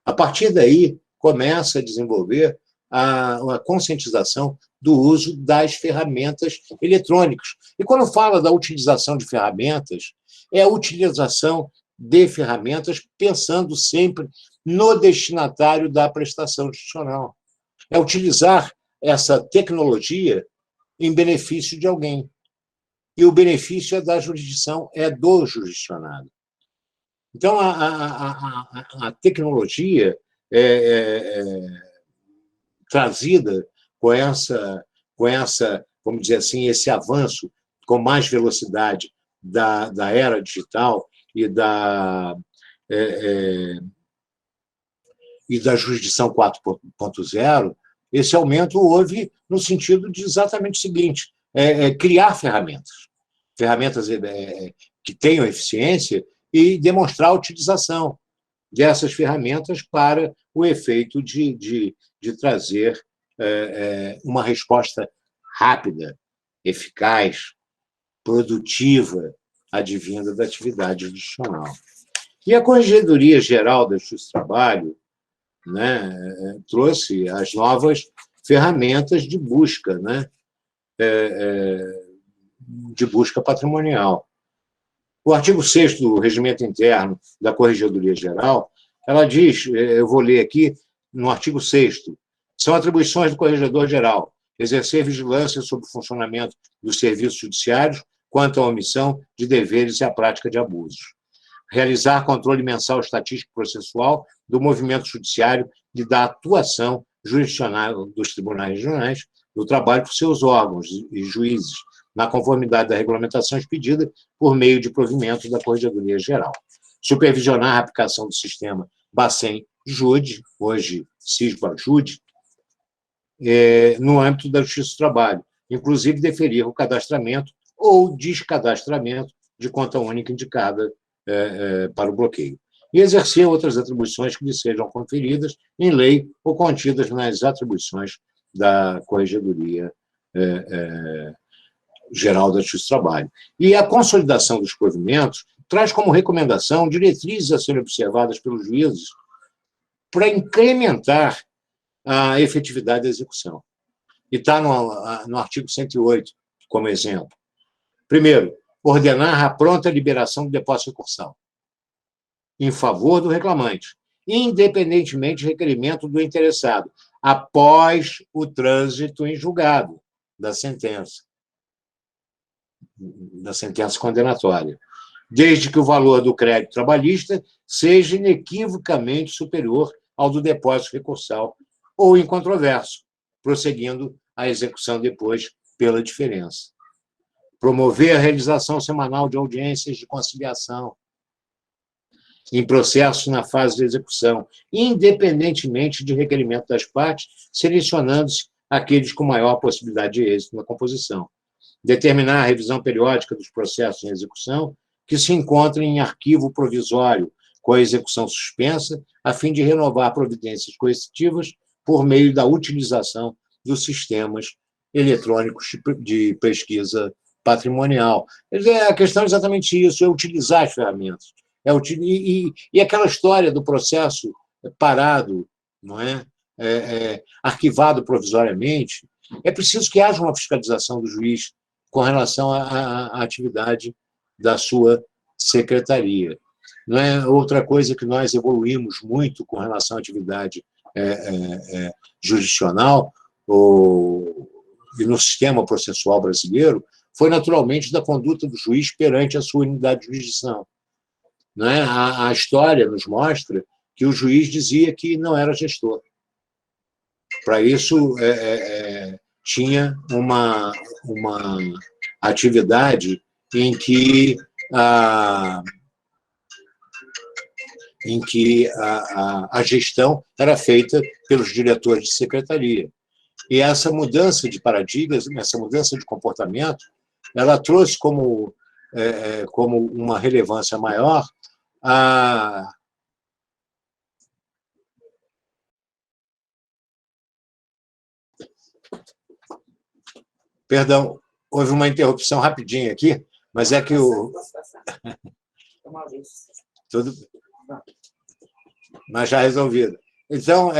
A partir daí, começa a desenvolver a conscientização do uso das ferramentas eletrônicas. E quando fala da utilização de ferramentas, é a utilização de ferramentas pensando sempre no destinatário da prestação jurisdicional. É utilizar essa tecnologia em benefício de alguém. E o benefício é da jurisdição, é do jurisdicionado. Então, a tecnologia trazida com essa, vamos dizer assim, esse avanço com mais velocidade da era digital e da jurisdição 4.0, esse aumento houve no sentido de exatamente o seguinte, criar ferramentas que tenham eficiência e demonstrar a utilização dessas ferramentas para o efeito de trazer uma resposta rápida, eficaz, produtiva, advinda da atividade jurisdicional. E a Corregedoria Geral da Justiça do Trabalho, né, trouxe as novas ferramentas de busca, né, de busca patrimonial. O artigo 6º do Regimento Interno da Corregedoria Geral, ela diz, eu vou ler aqui, no artigo 6º, são atribuições do Corregedor-Geral exercer vigilância sobre o funcionamento dos serviços judiciários quanto à omissão de deveres e à prática de abusos. Realizar controle mensal estatístico processual do movimento judiciário e da atuação jurisdicional dos tribunais regionais do trabalho por seus órgãos e juízes, na conformidade da regulamentação expedida por meio de provimento da Corregedoria Geral. Supervisionar a aplicação do sistema Bacen-Jude, hoje CISBA-Jude, no âmbito da Justiça do Trabalho, inclusive deferir o cadastramento ou descadastramento de conta única indicada para o bloqueio. E exercer outras atribuições que lhe sejam conferidas em lei ou contidas nas atribuições da Corregedoria Geral da Justiça do Trabalho. E a consolidação dos provimentos traz como recomendação diretrizes a serem observadas pelos juízes para incrementar a efetividade da execução. E está no artigo 108, como exemplo. Primeiro, ordenar a pronta liberação do depósito recursal em favor do reclamante, independentemente do requerimento do interessado, após o trânsito em julgado da sentença condenatória, desde que o valor do crédito trabalhista seja inequivocamente superior ao do depósito recursal ou incontroverso, prosseguindo a execução depois pela diferença. Promover a realização semanal de audiências de conciliação em processos na fase de execução, independentemente de requerimento das partes, selecionando-se aqueles com maior possibilidade de êxito na composição. Determinar a revisão periódica dos processos em execução que se encontrem em arquivo provisório com a execução suspensa, a fim de renovar providências coercitivas por meio da utilização dos sistemas eletrônicos de pesquisa patrimonial. A questão é exatamente isso, é utilizar as ferramentas. E aquela história do processo parado, não é? Arquivado provisoriamente, é preciso que haja uma fiscalização do juiz com relação à atividade da sua secretaria. Não é outra coisa que nós evoluímos muito com relação à atividade jurisdicional e no sistema processual brasileiro, foi naturalmente da conduta do juiz perante a sua unidade de jurisdição. Não é? A história nos mostra que o juiz dizia que não era gestor. Para isso, tinha uma atividade em que a gestão era feita pelos diretores de secretaria. E essa mudança de paradigmas, essa mudança de comportamento, ela trouxe como uma relevância maior Perdão, houve uma interrupção rapidinha aqui, mas é que tudo... Mas já resolvido. Então,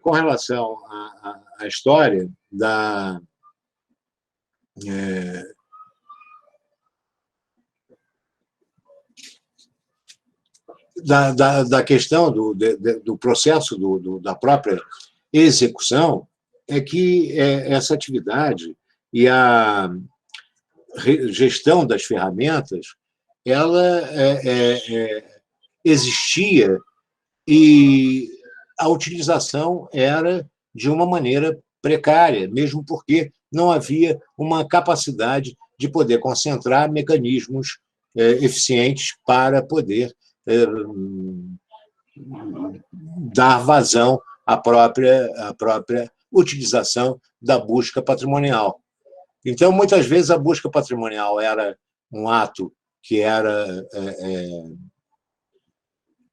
com relação à história da questão do processo da própria execução, é que essa atividade e a gestão das ferramentas, ela existia e a utilização era de uma maneira precária, mesmo porque não havia uma capacidade de poder concentrar mecanismos eficientes para poder dar vazão à própria utilização da busca patrimonial. Então, muitas vezes, a busca patrimonial era um ato que era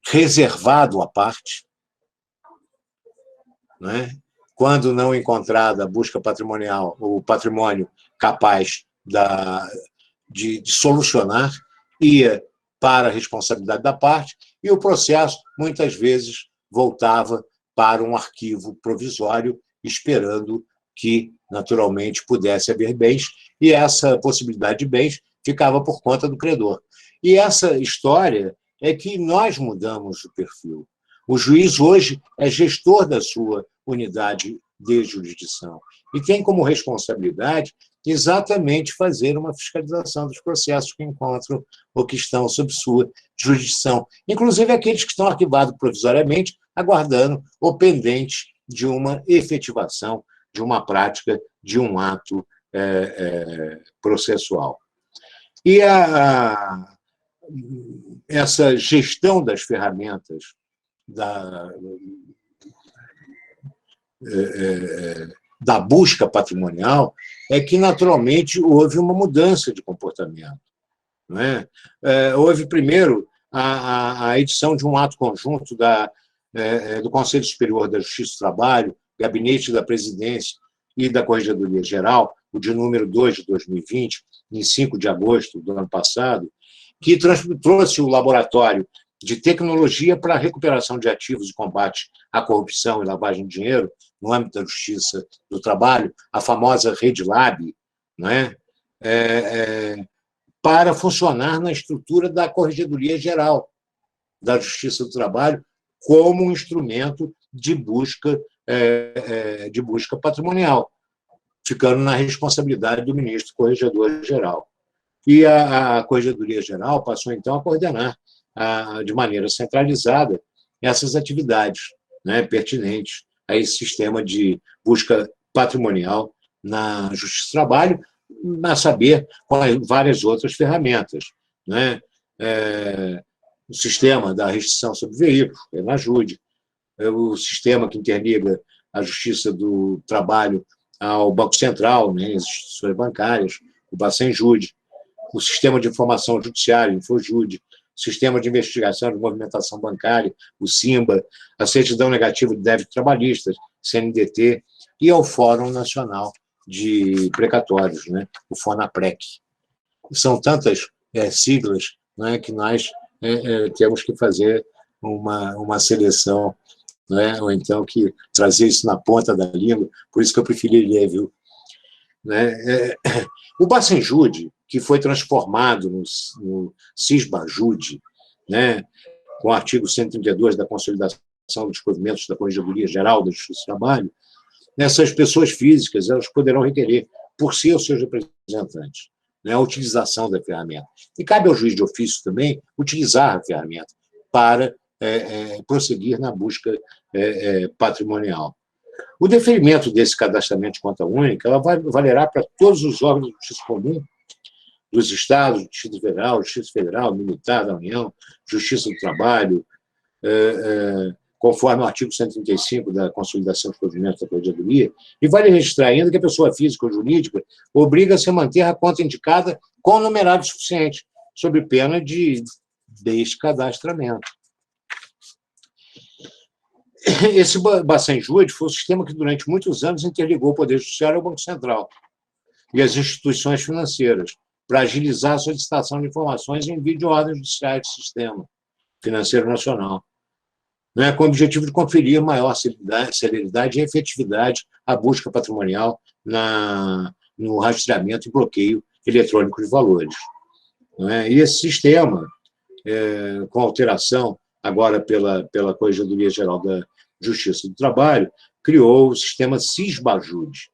reservado à parte, né? Quando não encontrada a busca patrimonial, o patrimônio capaz de solucionar, ia para a responsabilidade da parte, e o processo, muitas vezes, voltava para um arquivo provisório, esperando que, naturalmente, pudesse haver bens, e essa possibilidade de bens ficava por conta do credor. E essa história é que nós mudamos o perfil. O juiz hoje é gestor da sua unidade de jurisdição e tem como responsabilidade exatamente fazer uma fiscalização dos processos que encontram ou que estão sob sua jurisdição, inclusive aqueles que estão arquivados provisoriamente, aguardando ou pendentes de uma efetivação, de uma prática, de um ato processual. E essa gestão das ferramentas da busca patrimonial é que, naturalmente, houve uma mudança de comportamento. Não é? Houve, primeiro, a edição de um ato conjunto do Conselho Superior da Justiça do Trabalho, Gabinete da Presidência e da Corregedoria Geral, o de número 2 de 2020, em 5 de agosto do ano passado, que trouxe o laboratório de tecnologia para a recuperação de ativos e combate à corrupção e lavagem de dinheiro no âmbito da Justiça do Trabalho, a famosa Rede Lab, não é? Para funcionar na estrutura da Corregedoria Geral da Justiça do Trabalho como um instrumento de busca patrimonial, ficando na responsabilidade do ministro Corregedor-Geral. E a Corregedoria Geral passou, então, a coordenar de maneira centralizada essas atividades, né, pertinentes a esse sistema de busca patrimonial na Justiça do Trabalho, a saber, com várias outras ferramentas, né? O sistema da restrição sobre veículos, na Ajude, o sistema que interliga a Justiça do Trabalho ao Banco Central, né, as instituições bancárias, o Bacen-Jude, o sistema de informação judiciária, Infojude, o sistema de investigação de movimentação bancária, o SIMBA, a certidão negativa de débitos trabalhistas, CNDT, e ao Fórum Nacional de Precatórios, né, o FONAPREC. São tantas siglas, né, que nós temos que fazer uma seleção, né, ou então que trazer isso na ponta da língua, por isso que eu preferi ler, viu? Né? O Bacen-Jude, que foi transformado no CISBA-Jude, né, com o artigo 132 da Consolidação dos Provimentos da Corregedoria Geral da Justiça do Trabalho, essas pessoas físicas elas poderão requerer, por si, os seus representantes, né, a utilização da ferramenta. E cabe ao juiz de ofício também utilizar a ferramenta para prosseguir na busca patrimonial. O deferimento desse cadastramento de conta única ela valerá para todos os órgãos de justiça comum dos estados, Justiça Federal, Militar da União, Justiça do Trabalho, conforme o artigo 135 da Consolidação dos Provimentos da Corregedoria, e vale registrar ainda que a pessoa física ou jurídica obriga-se a manter a conta indicada com numerário suficiente, sob pena de descadastramento. Esse Bacen-Jude foi um sistema que, durante muitos anos, interligou o Poder Judiciário ao Banco Central e as instituições financeiras, para agilizar a solicitação de informações e envio de ordens judiciais do Sistema Financeiro Nacional. né, com o objetivo de conferir maior celeridade e efetividade à busca patrimonial no rastreamento e bloqueio eletrônico de valores. Né? E esse sistema, com alteração agora pela Corregedoria Geral da Justiça do Trabalho, criou o sistema Sisbajude,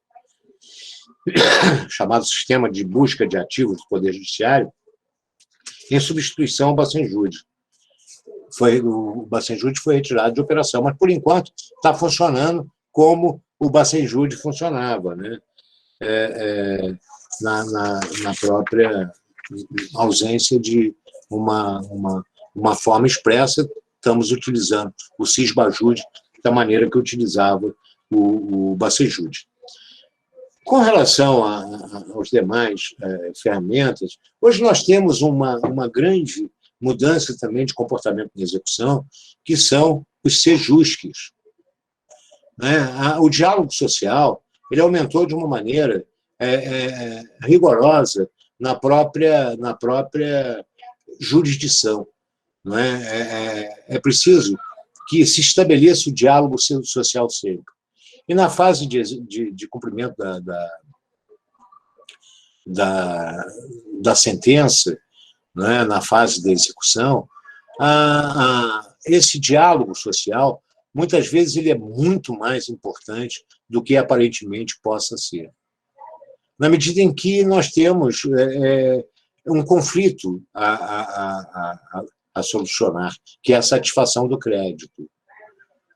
chamado Sistema de Busca de Ativos do Poder Judiciário, em substituição ao Bacenjude. O Bacenjude foi retirado de operação, mas, por enquanto, está funcionando como o Bacenjude funcionava, né? Na própria ausência de uma forma expressa, estamos utilizando o Sisbajude da maneira que utilizava o Bacenjude. Com relação aos demais ferramentas, hoje nós temos uma grande mudança também de comportamento na execução, que são os sejusques. Né? O diálogo social ele aumentou de uma maneira rigorosa na própria jurisdição. Não é? É preciso que se estabeleça o diálogo social sempre. E na fase de cumprimento da sentença, né, na fase da execução, esse diálogo social, muitas vezes, ele é muito mais importante do que aparentemente possa ser. Na medida em que nós temos um conflito a solucionar, que é a satisfação do crédito.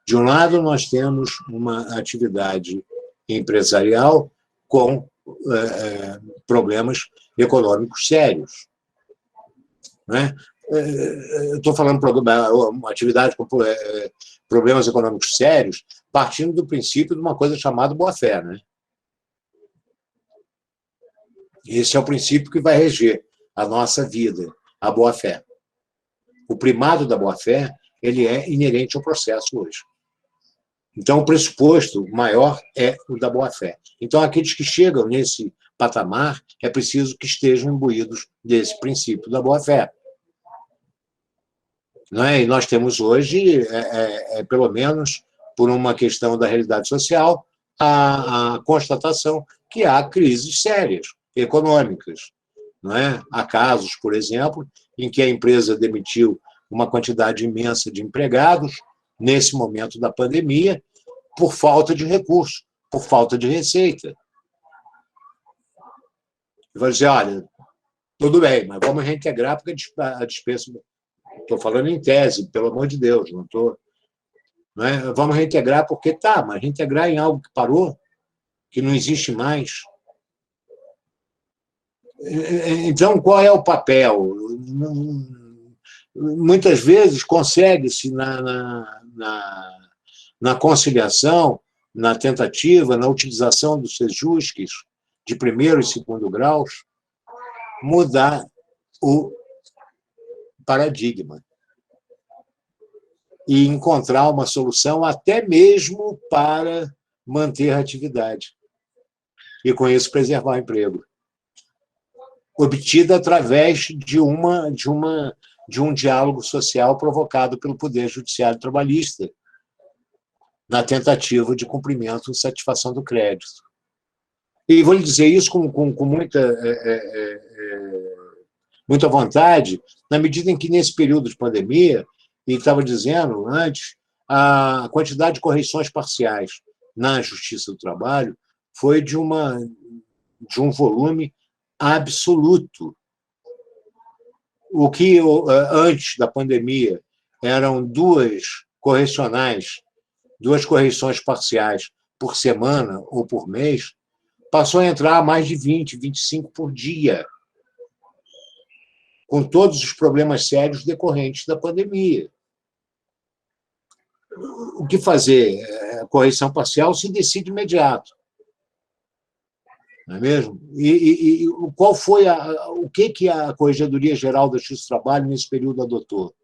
De um lado, nós temos uma atividade empresarial com problemas econômicos sérios. Né? Estou falando de uma atividade com problemas econômicos sérios, partindo do princípio de uma coisa chamada boa-fé. Né? Esse é o princípio que vai reger a nossa vida, a boa-fé. O primado da boa-fé ele é inerente ao processo hoje. Então, o pressuposto maior é o da boa-fé. Então, aqueles que chegam nesse patamar, é preciso que estejam imbuídos desse princípio da boa-fé. Não é? E nós temos hoje, pelo menos por uma questão da realidade social, a constatação que há crises sérias, econômicas. Não é? Há casos, por exemplo, em que a empresa demitiu uma quantidade imensa de empregados, nesse momento da pandemia, por falta de recursos, por falta de receita. E vai dizer, olha, tudo bem, mas vamos reintegrar porque a despesa... Estou falando em tese, pelo amor de Deus, não estou... Não é? Vamos reintegrar porque tá, mas reintegrar em algo que parou, que não existe mais. Então, qual é o papel? Muitas vezes consegue-se na conciliação, na tentativa, na utilização dos sejusques de primeiro e segundo graus, mudar o paradigma e encontrar uma solução até mesmo para manter a atividade e, com isso, preservar o emprego, obtida através de um diálogo social provocado pelo Poder Judiciário Trabalhista, na tentativa de cumprimento e satisfação do crédito. E vou lhe dizer isso com muita vontade, na medida em que, nesse período de pandemia, e estava dizendo antes, a quantidade de correições parciais na Justiça do Trabalho foi de um volume absoluto. O que, antes da pandemia, eram duas correições parciais por semana ou por mês, passou a entrar mais de 20, 25 por dia, com todos os problemas sérios decorrentes da pandemia. O que fazer? A correção parcial se decide imediato. Não é mesmo? E qual foi o que a Corregedoria Geral da Justiça do Trabalho nesse período adotou?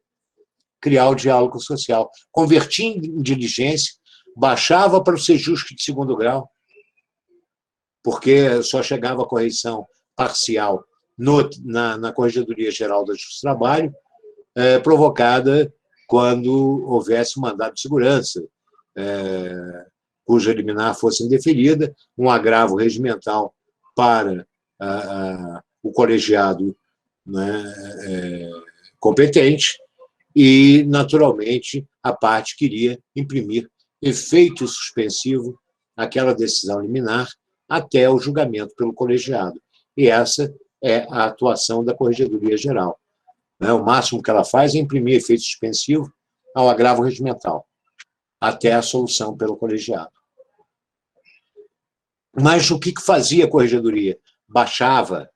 Criar o diálogo social. Convertia em diligência, baixava para o sejusque de segundo grau, porque só chegava a correção parcial na Corregedoria Geral da Justiça do Trabalho, provocada quando houvesse um mandado de segurança, cuja liminar fosse indeferida, um agravo regimental para o colegiado, né, competente, e, naturalmente, a parte queria imprimir efeito suspensivo àquela decisão liminar até o julgamento pelo colegiado. E essa é a atuação da Corregedoria Geral. O máximo que ela faz é imprimir efeito suspensivo ao agravo regimental, até a solução pelo colegiado. Mas o que fazia a Corregedoria? Baixava,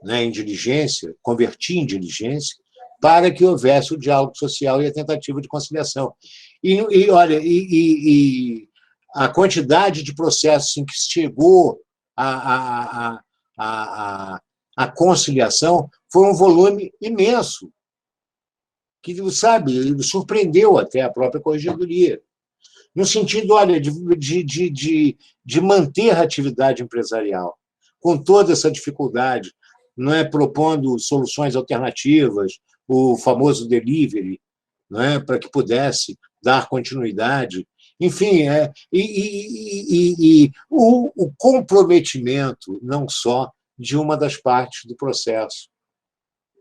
em diligência, convertia em diligência, para que houvesse o diálogo social e a tentativa de conciliação. Olha, a quantidade de processos em que chegou a conciliação foi um volume imenso, que, sabe, surpreendeu até a própria Corregedoria, no sentido, olha, de manter a atividade empresarial, com toda essa dificuldade, não é, propondo soluções alternativas, o famoso delivery, não é, para que pudesse dar continuidade. Enfim, o comprometimento não só de uma das partes do processo,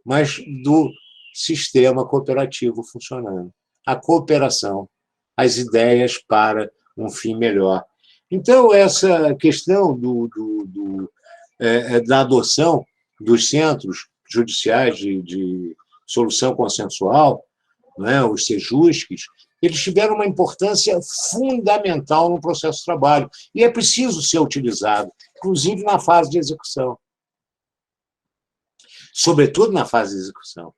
mas do sistema cooperativo funcionando. A cooperação, as ideias para um fim melhor. Então, essa questão da adoção dos centros judiciais de solução consensual, os CEJUSCs, eles tiveram uma importância fundamental no processo de trabalho, e é preciso ser utilizado, inclusive na fase de execução. Sobretudo na fase de execução.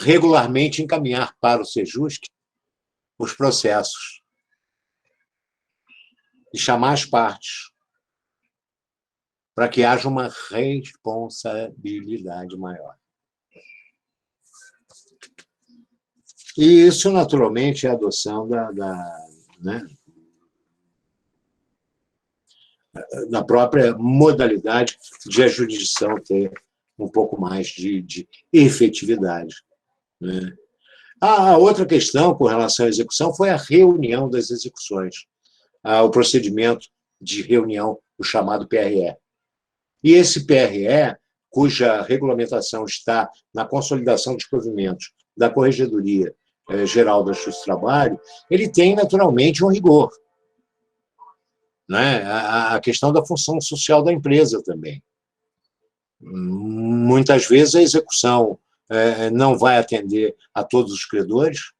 Regularmente encaminhar para o CEJUSC os processos e chamar as partes para que haja uma responsabilidade maior. E isso, naturalmente, é a adoção da própria modalidade de a jurisdição ter um pouco mais de efetividade. A outra questão com relação à execução foi a reunião das execuções, o procedimento de reunião, o chamado PRE. E esse PRE, cuja regulamentação está na consolidação dos provimentos da Corregedoria Geral da Justiça do Trabalho, ele tem, naturalmente, um rigor. A questão da função social da empresa também. Muitas vezes a execução não vai atender a todos os credores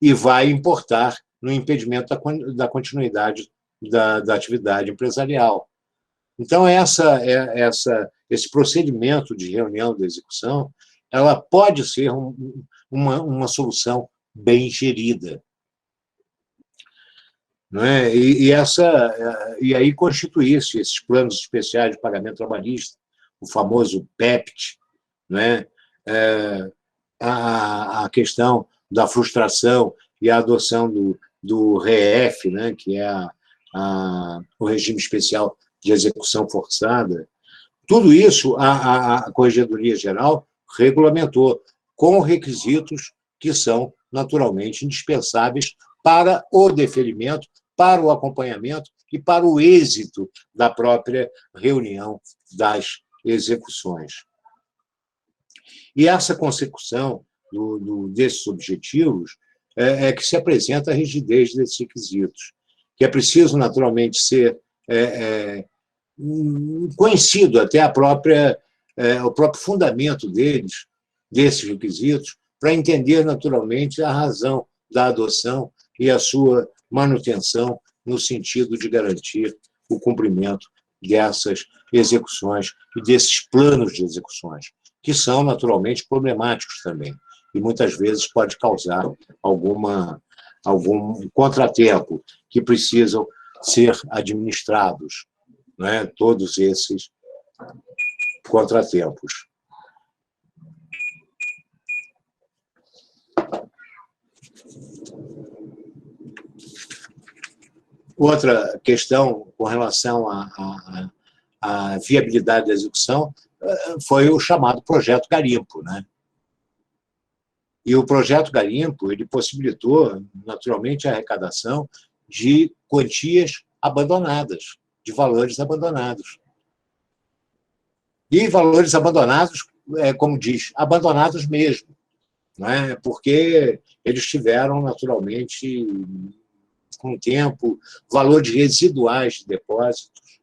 e vai importar no impedimento da continuidade da atividade empresarial. Então, esse procedimento de reunião da execução, ela pode ser uma solução bem gerida. E aí constituir-se esses planos especiais de pagamento trabalhista, o famoso PEPT, a questão da frustração e a adoção do REF, que é o regime especial de execução forçada. Tudo isso a Corregedoria Geral regulamentou, com requisitos que são naturalmente indispensáveis para o deferimento, para o acompanhamento e para o êxito da própria reunião das execuções. E essa consecução desses objetivos é que se apresenta a rigidez desses requisitos, que é preciso, naturalmente, ser conhecido até o próprio fundamento desses requisitos, para entender, naturalmente, a razão da adoção e a sua manutenção no sentido de garantir o cumprimento dessas execuções e desses planos de execuções, que são, naturalmente, problemáticos também, e muitas vezes pode causar algum contratempo, que precisam ser administrados, todos esses contratempos. Outra questão com relação à viabilidade da execução foi o chamado Projeto Garimpo. E o projeto Garimpo ele possibilitou, naturalmente, a arrecadação de quantias abandonadas, de valores abandonados. E valores abandonados, como diz, abandonados mesmo, não é? Porque eles tiveram, naturalmente, com o tempo, valores residuais de depósitos,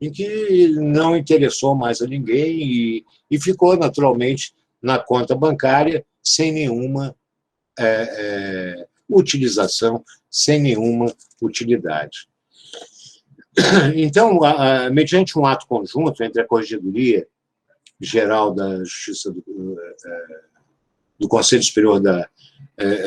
em que não interessou mais a ninguém e ficou, naturalmente, na conta bancária, sem nenhuma utilização, sem nenhuma utilidade. Então, mediante um ato conjunto entre a Corregedoria Geral da Justiça do Conselho Superior da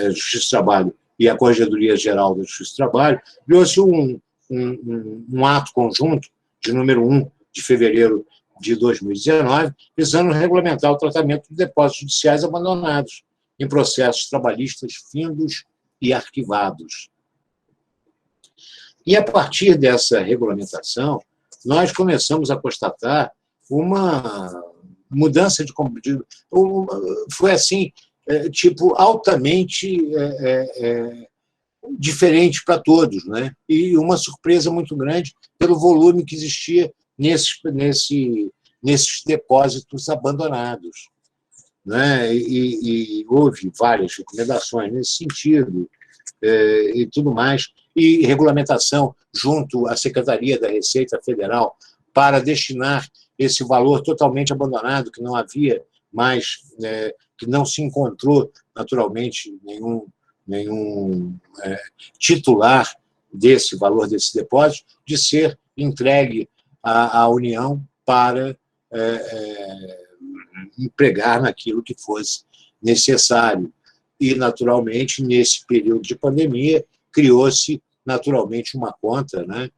Justiça do Trabalho e a Corregedoria Geral da Justiça do Trabalho, criou-se um ato conjunto de número 1 de fevereiro de 2019, visando regulamentar o tratamento de depósitos judiciais abandonados em processos trabalhistas findos e arquivados. E, a partir dessa regulamentação, nós começamos a constatar uma mudança de combustível. Foi assim, tipo, altamente diferente para todos, né? E uma surpresa muito grande pelo volume que existia nesses depósitos abandonados, né? E houve várias recomendações nesse sentido, e tudo mais, e regulamentação junto à Secretaria da Receita Federal para destinar esse valor totalmente abandonado, que não havia mais, que não se encontrou, naturalmente, nenhum titular desse valor, desse depósito, de ser entregue à União para empregar naquilo que fosse necessário. E, naturalmente, nesse período de pandemia, criou-se, naturalmente, uma conta, né,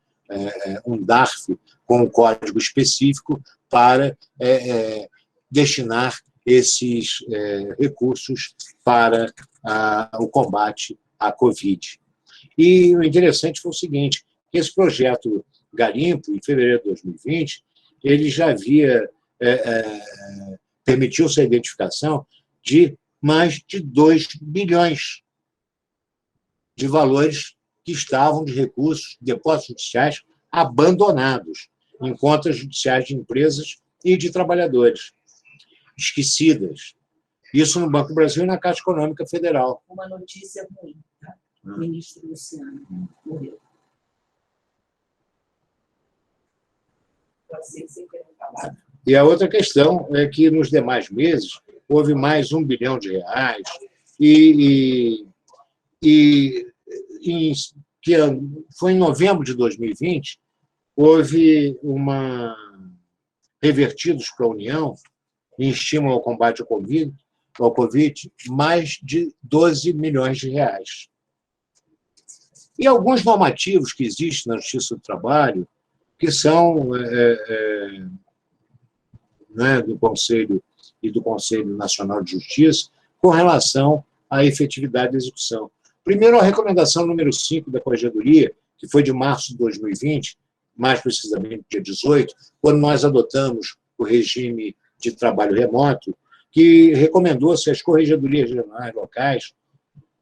um DARF com um código específico para destinar esses recursos para o combate à Covid. E o interessante foi o seguinte, que esse projeto Garimpo, em fevereiro de 2020, ele já havia permitiu-se a identificação de mais de 2 bilhões de valores que estavam de recursos, depósitos judiciais abandonados em contas judiciais de empresas e de trabalhadores, esquecidas. Isso no Banco do Brasil e na Caixa Econômica Federal. Uma notícia ruim, tá? O ministro Luciano morreu. Pode ser que você queira falar. E a outra questão é que, nos demais meses, houve mais R$1 bilhão, que foi em novembro de 2020, houve revertidos para a União, em estímulo ao combate ao Covid, mais de 12 milhões de reais. E alguns normativos que existem na Justiça do Trabalho, que são do Conselho e do Conselho Nacional de Justiça, com relação à efetividade da execução. Primeiro, a recomendação número 5 da Corregedoria, que foi de março de 2020, mais precisamente dia 18, quando nós adotamos o regime de trabalho remoto, que recomendou-se às corregedorias regionais locais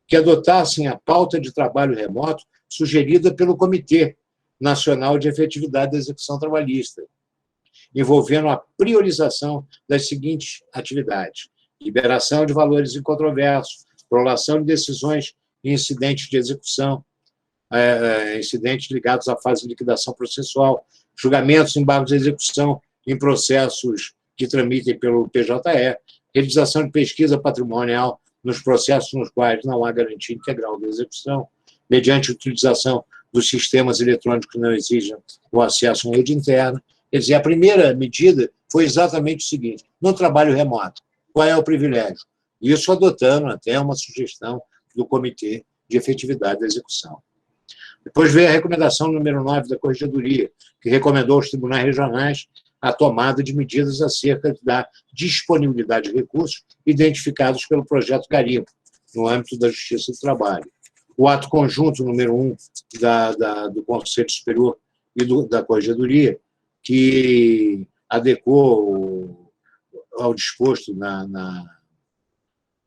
que adotassem a pauta de trabalho remoto sugerida pelo Comitê Nacional de Efetividade da Execução Trabalhista, envolvendo a priorização das seguintes atividades: liberação de valores incontroversos, prolação de decisões e incidentes de execução, incidentes ligados à fase de liquidação processual, julgamentos, embargos de execução em processos que tramitem pelo PJE, realização de pesquisa patrimonial nos processos nos quais não há garantia integral da execução, mediante utilização dos sistemas eletrônicos que não exijam o acesso à rede interna. Quer dizer, a primeira medida foi exatamente o seguinte: no trabalho remoto, qual é o privilégio? Isso adotando até uma sugestão do Comitê de Efetividade da Execução. Depois veio a recomendação número 9 da Corregedoria, que recomendou aos tribunais regionais a tomada de medidas acerca da disponibilidade de recursos identificados pelo projeto Garimpo, no âmbito da Justiça do Trabalho. O ato conjunto número 1 do Conselho Superior e da Corregedoria, que adequou ao disposto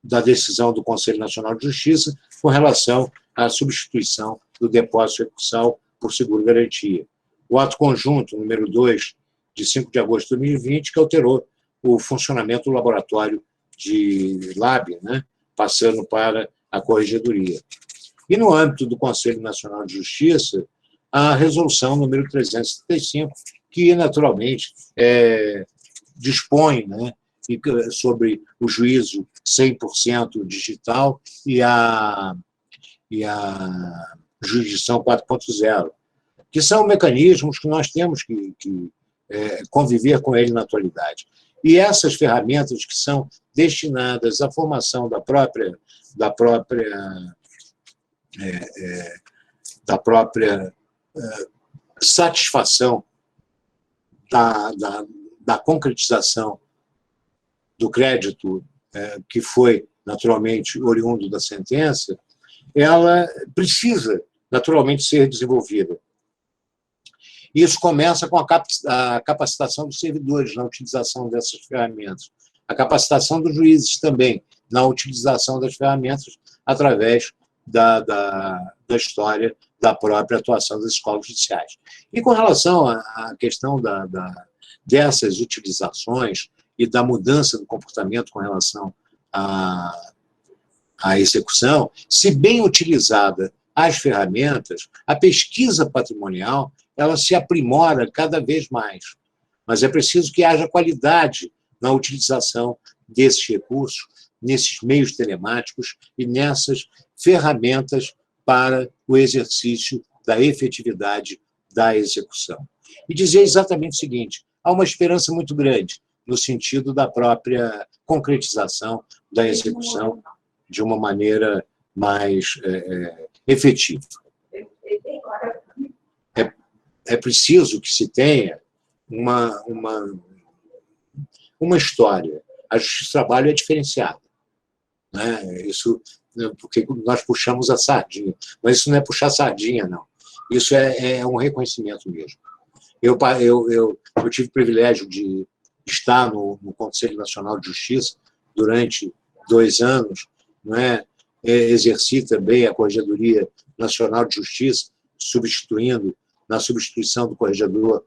da decisão do Conselho Nacional de Justiça com relação à substituição do depósito recursal por seguro-garantia. O ato conjunto, número 2, de 5 de agosto de 2020, que alterou o funcionamento do laboratório de LAB, né, passando para a Corregedoria. E, no âmbito do Conselho Nacional de Justiça, a resolução número 375, que, naturalmente, dispõe, né, sobre o juízo 100% digital e a jurisdição 4.0, que são mecanismos que nós temos que conviver com ele na atualidade. E essas ferramentas que são destinadas à formação da própria satisfação da concretização do crédito, que foi naturalmente oriundo da sentença, ela precisa naturalmente ser desenvolvida. Isso começa com a capacitação dos servidores na utilização dessas ferramentas, a capacitação dos juízes também na utilização das ferramentas através da história da própria atuação das escolas judiciais. E com relação à questão dessas utilizações e da mudança do comportamento com relação à execução, se bem utilizada as ferramentas, a pesquisa patrimonial ela se aprimora cada vez mais. Mas é preciso que haja qualidade na utilização desses recursos, nesses meios telemáticos e nessas ferramentas para o exercício da efetividade da execução. E dizer exatamente o seguinte: há uma esperança muito grande no sentido da própria concretização da execução de uma maneira mais efetiva. É preciso que se tenha uma história. A Justiça do Trabalho é diferenciada, né? Isso, porque nós puxamos a sardinha, mas isso não é puxar a sardinha, não. Isso é um reconhecimento mesmo. Eu tive o privilégio de estar no Conselho Nacional de Justiça durante 2 anos, né? Exerci também a Corregedoria Nacional de Justiça, na substituição do Corregedor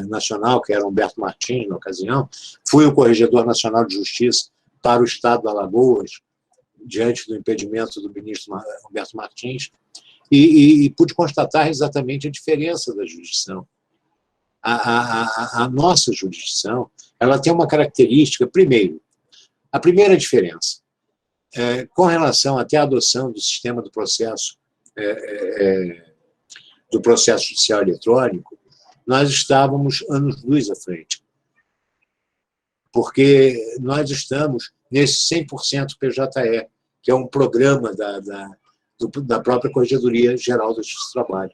Nacional, que era Humberto Martins, na ocasião. Fui o Corregedor Nacional de Justiça para o Estado de Alagoas, diante do impedimento do ministro Humberto Martins, e pude constatar exatamente a diferença da jurisdição. A nossa jurisdição ela tem uma característica, primeiro, a primeira diferença, com relação até à adoção do sistema do processo judicial eletrônico, nós estávamos anos-luz à frente, porque nós estamos nesse 100% PJE, que é um programa da própria Corregedoria Geral da Justiça do Trabalho.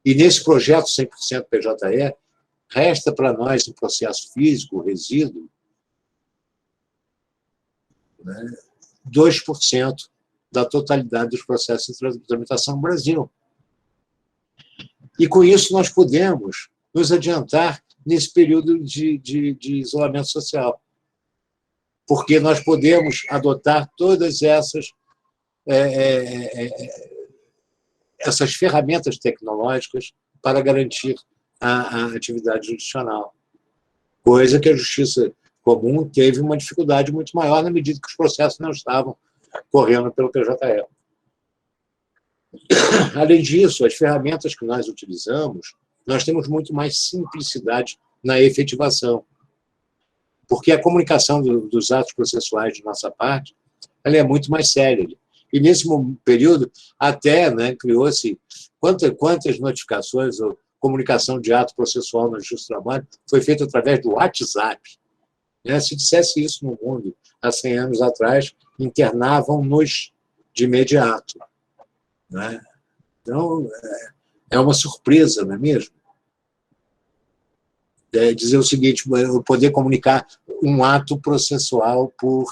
E nesse projeto 100% PJE, resta para nós, em processo físico, resíduo, né, 2% da totalidade dos processos de tramitação no Brasil. E, com isso, nós podemos nos adiantar nesse período de isolamento social, porque nós podemos adotar todas essas ferramentas tecnológicas para garantir a atividade jurisdicional, coisa que a Justiça Comum teve uma dificuldade muito maior na medida que os processos não estavam correndo pelo PJE. Além disso, as ferramentas que nós utilizamos, nós temos muito mais simplicidade na efetivação, porque a comunicação dos atos processuais de nossa parte ela é muito mais séria. E, nesse período, até, né, criou-se quantas notificações ou comunicação de ato processual na Justiça do Trabalho foi feita através do WhatsApp. Né? Se dissesse isso no mundo há 100 anos atrás, internavam-nos de imediato. Né? Então, é uma surpresa, não é mesmo? Dizer o seguinte: eu poder comunicar um ato processual por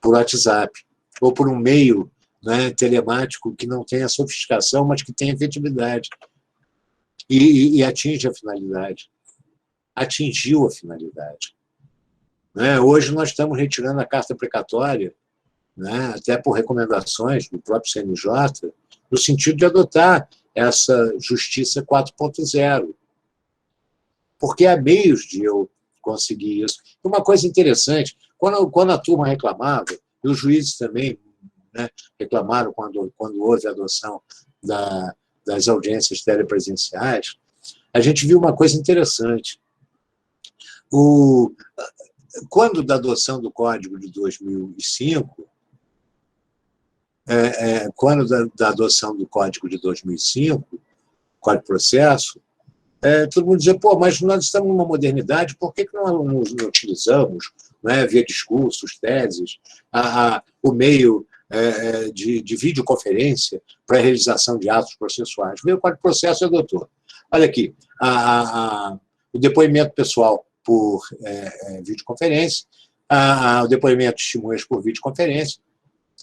WhatsApp, ou por um meio, né, telemático que não tenha sofisticação, mas que tenha efetividade. E atinge a finalidade. Atingiu a finalidade. né? Hoje nós estamos retirando a carta precatória, né, até por recomendações do próprio CNJ, no sentido de adotar essa Justiça 4.0, porque há meios de eu conseguir isso. Uma coisa interessante, quando a turma reclamava, e os juízes também, né, reclamaram quando houve a adoção das audiências telepresenciais, a gente viu uma coisa interessante. Quando da adoção do Código de 2005, quando da adoção do Código de 2005, Código de Processo, todo mundo dizia, pô, mas nós estamos numa modernidade, por que nós não utilizamos, né, via discursos, teses, o meio de videoconferência para a realização de atos processuais? Veio o Código de Processo e adotou. Olha aqui, o depoimento pessoal por videoconferência, o depoimento de testemunhas por videoconferência.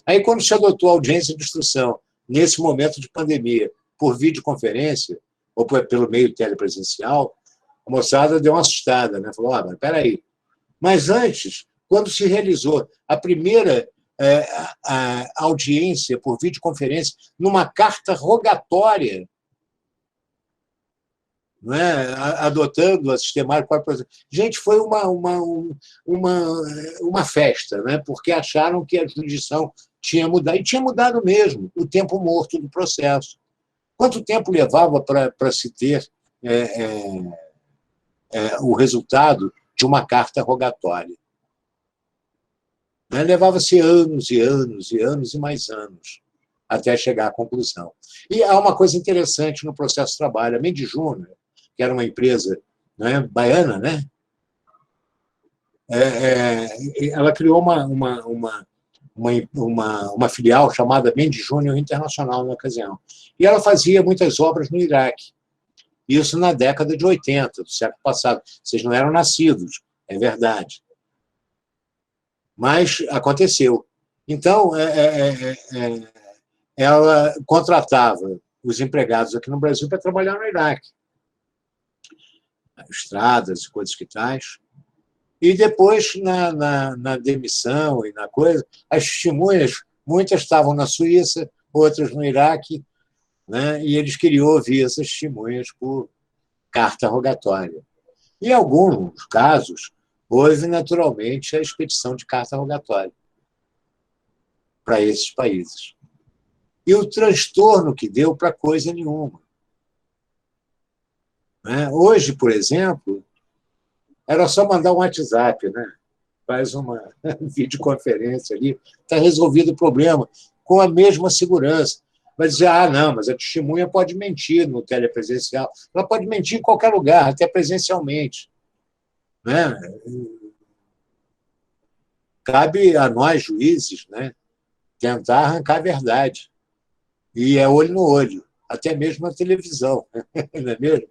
Aí, quando se adotou a audiência de instrução, nesse momento de pandemia, por videoconferência, ou pelo meio telepresencial, a moçada deu uma assustada, né? Falou, mas peraí. Mas antes, quando se realizou a primeira a audiência por videoconferência numa carta rogatória, não é? Adotando a sistemática. Gente, foi uma festa, né? Porque acharam que a jurisdição tinha mudado, e tinha mudado mesmo, o tempo morto do processo. Quanto tempo levava para se ter o resultado de uma carta rogatória? Né? Levava-se anos e anos e anos e mais anos até chegar à conclusão. E há uma coisa interessante no processo de trabalho. A Mendes Júnior, que era uma empresa, né, baiana, né? Ela criou uma filial chamada Mendes Júnior Internacional na ocasião. E ela fazia muitas obras no Iraque. Isso na década de 80, do século passado. Vocês não eram nascidos, é verdade. Mas aconteceu. Então, ela contratava os empregados aqui no Brasil para trabalhar no Iraque. Estradas e coisas que tais. E depois, na demissão e na coisa, as testemunhas, muitas estavam na Suíça, outras no Iraque, né? E eles queriam ouvir essas testemunhas por carta rogatória. Em alguns casos, houve, naturalmente, a expedição de carta rogatória para esses países. E o transtorno que deu para coisa nenhuma. Né? Hoje, por exemplo, era só mandar um WhatsApp, né? Faz uma videoconferência ali, está resolvido o problema, com a mesma segurança. Vai dizer, não, mas a testemunha pode mentir no telepresencial. Ela pode mentir em qualquer lugar, até presencialmente. Né? Cabe a nós, juízes, né, tentar arrancar a verdade. E é olho no olho, até mesmo na televisão, não é mesmo?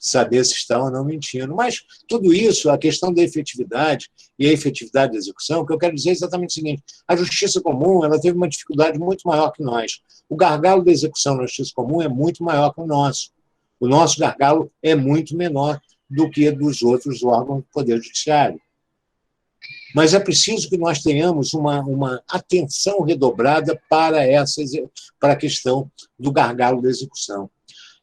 Saber se estão ou não mentindo. Mas tudo isso, a questão da efetividade e a efetividade da execução, o que eu quero dizer é exatamente o seguinte: a justiça comum ela teve uma dificuldade muito maior que nós. O gargalo da execução na justiça comum é muito maior que o nosso. O nosso gargalo é muito menor do que dos outros órgãos do Poder Judiciário. Mas é preciso que nós tenhamos uma atenção redobrada para a questão do gargalo da execução.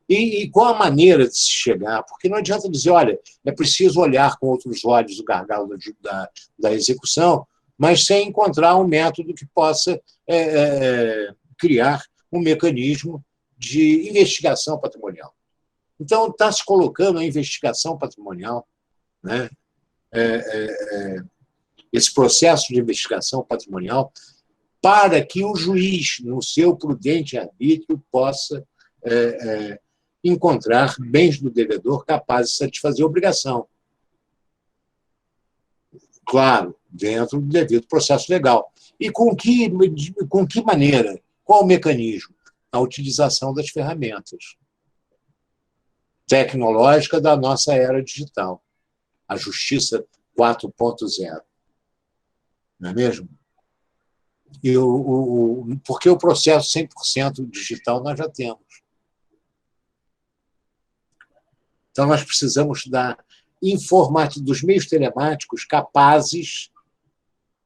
E qual a maneira de se chegar? Porque não adianta dizer, olha, é preciso olhar com outros olhos o gargalo da execução, mas sem encontrar um método que possa criar um mecanismo de investigação patrimonial. Então, está se colocando a investigação patrimonial, né? Esse processo de investigação patrimonial, para que o juiz, no seu prudente arbítrio, possa encontrar bens do devedor capazes de satisfazer a obrigação. Claro, dentro do devido processo legal. E com que maneira? Qual o mecanismo? A utilização das ferramentas tecnológicas da nossa era digital. A Justiça 4.0. Não é mesmo? Porque o processo 100% digital nós já temos. Então, nós precisamos dar dos meios telemáticos capazes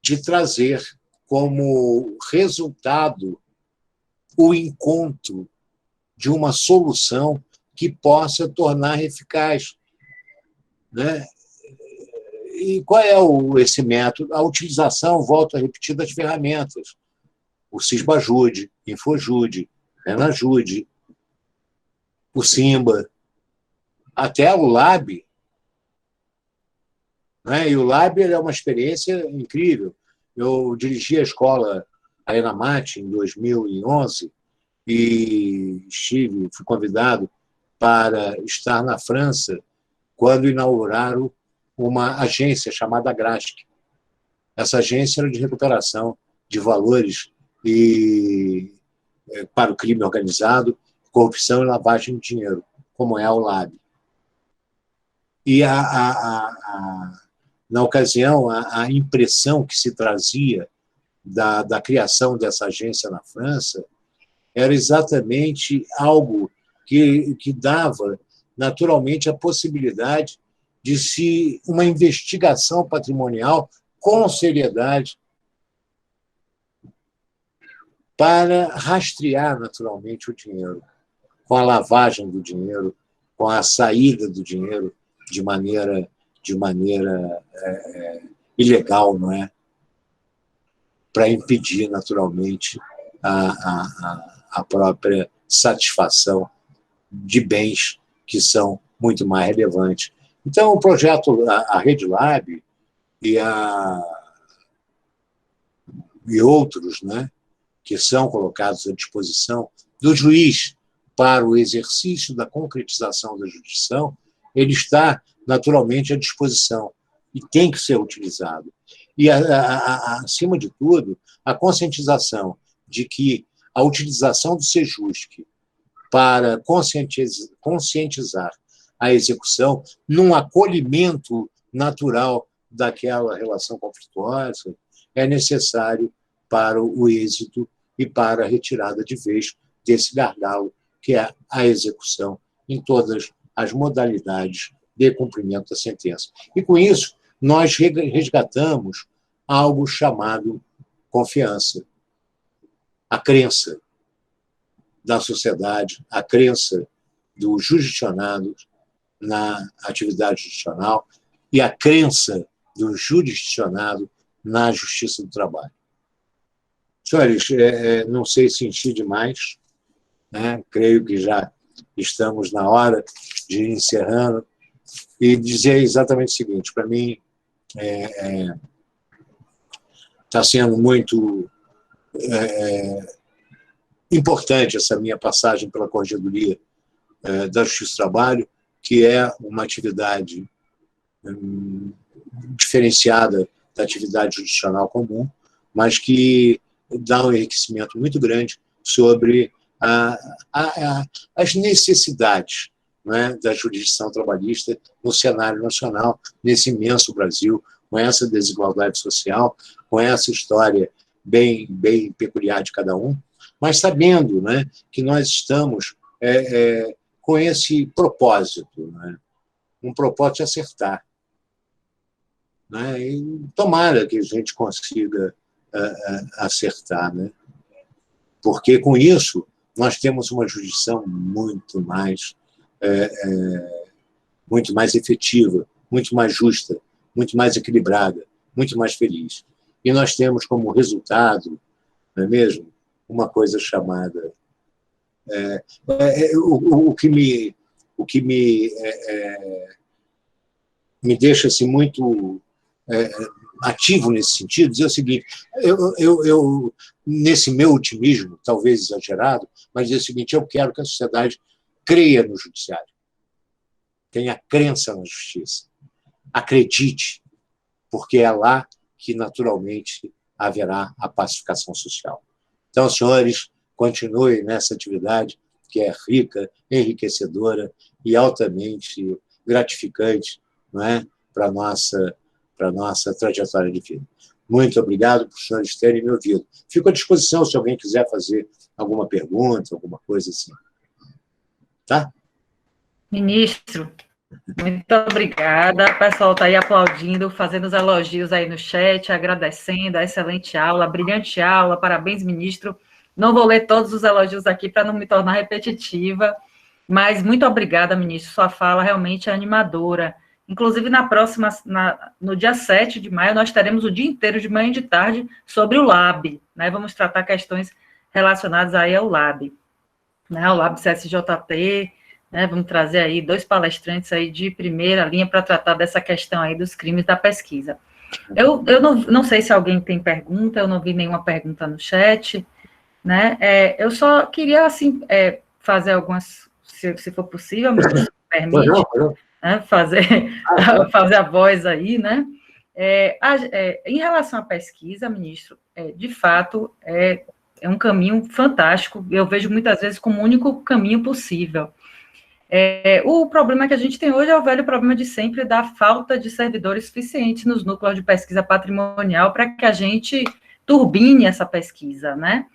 de trazer como resultado o encontro de uma solução que possa tornar eficaz, né? E qual é esse método? A utilização, volto a repetir, das ferramentas. O Sisbajude, Infojude, Renajude, o Simba, até o Lab. Né? E o Lab é uma experiência incrível. Eu dirigi a escola Arena Mate em 2011 e fui convidado para estar na França quando inauguraram uma agência chamada GRASC. Essa agência era de recuperação de valores para o crime organizado, corrupção e lavagem de dinheiro, como é o LAB. E, na ocasião, a impressão que se trazia da criação dessa agência na França era exatamente algo que dava, naturalmente, a possibilidade de uma investigação patrimonial com seriedade para rastrear, naturalmente, o dinheiro, com a lavagem do dinheiro, com a saída do dinheiro de maneira ilegal, não é? Para impedir, naturalmente, a própria satisfação de bens que são muito mais relevantes. Então, o projeto, a Rede Lab e outros, né, que são colocados à disposição do juiz para o exercício da concretização da jurisdição, ele está, naturalmente, à disposição e tem que ser utilizado. E, acima de tudo, a conscientização de que a utilização do SEJUSC para conscientizar a execução num acolhimento natural daquela relação conflituosa é necessário para o êxito e para a retirada de vez desse gargalo que é a execução em todas as modalidades de cumprimento da sentença. E, com isso, nós resgatamos algo chamado confiança. A crença da sociedade, a crença dos jurisdicionados na atividade jurisdicional e a crença do jurisdicionado na justiça do trabalho. Senhores, não sei se enchi demais, né? Creio que já estamos na hora de ir encerrando, e dizer exatamente o seguinte: para mim está sendo muito importante essa minha passagem pela Corregedoria da Justiça do Trabalho, que é uma atividade diferenciada da atividade jurisdicional comum, mas que dá um enriquecimento muito grande sobre as necessidades, né, da jurisdição trabalhista no cenário nacional, nesse imenso Brasil, com essa desigualdade social, com essa história bem peculiar de cada um, mas sabendo, né, que nós estamos com esse propósito, né, um propósito de acertar. Né, e tomara que a gente consiga acertar, né, porque, com isso, nós temos uma jurisdição muito mais efetiva, muito mais justa, muito mais equilibrada, muito mais feliz. E nós temos como resultado, não é mesmo, uma coisa chamada... o que me deixa assim, muito ativo nesse sentido, dizer o seguinte: eu, nesse meu otimismo, talvez exagerado, mas dizer o seguinte: eu quero que a sociedade creia no judiciário, tenha crença na justiça, acredite, porque é lá que, naturalmente, haverá a pacificação social. Então, senhores, continuem nessa atividade que é rica, enriquecedora e altamente gratificante, não é, para a nossa trajetória de vida. Muito obrigado por os senhores terem me ouvido. Fico à disposição se alguém quiser fazer alguma pergunta, alguma coisa assim. Tá? Ministro, Muito obrigada. O pessoal está aí aplaudindo, fazendo os elogios aí no chat, agradecendo a excelente aula, brilhante aula, parabéns, ministro. Não vou ler todos os elogios aqui para não me tornar repetitiva, mas muito obrigada, ministro. Sua fala realmente é animadora. Inclusive, no dia 7 de maio, nós teremos o dia inteiro, de manhã e de tarde, sobre o LAB, né? Vamos tratar questões relacionadas aí ao LAB, né? O LAB CSJT, né? Vamos trazer aí 2 palestrantes aí de primeira linha para tratar dessa questão aí dos crimes da pesquisa. Eu não sei se alguém tem pergunta, eu não vi nenhuma pergunta no chat, né? Eu só queria, assim, fazer algumas, se for possível, me permite, né, fazer a voz aí, né? Em relação à pesquisa, ministro, de fato, é um caminho fantástico, eu vejo muitas vezes como o único caminho possível. O problema que a gente tem hoje é o velho problema de sempre da falta de servidores suficientes nos núcleos de pesquisa patrimonial para que a gente turbine essa pesquisa, né?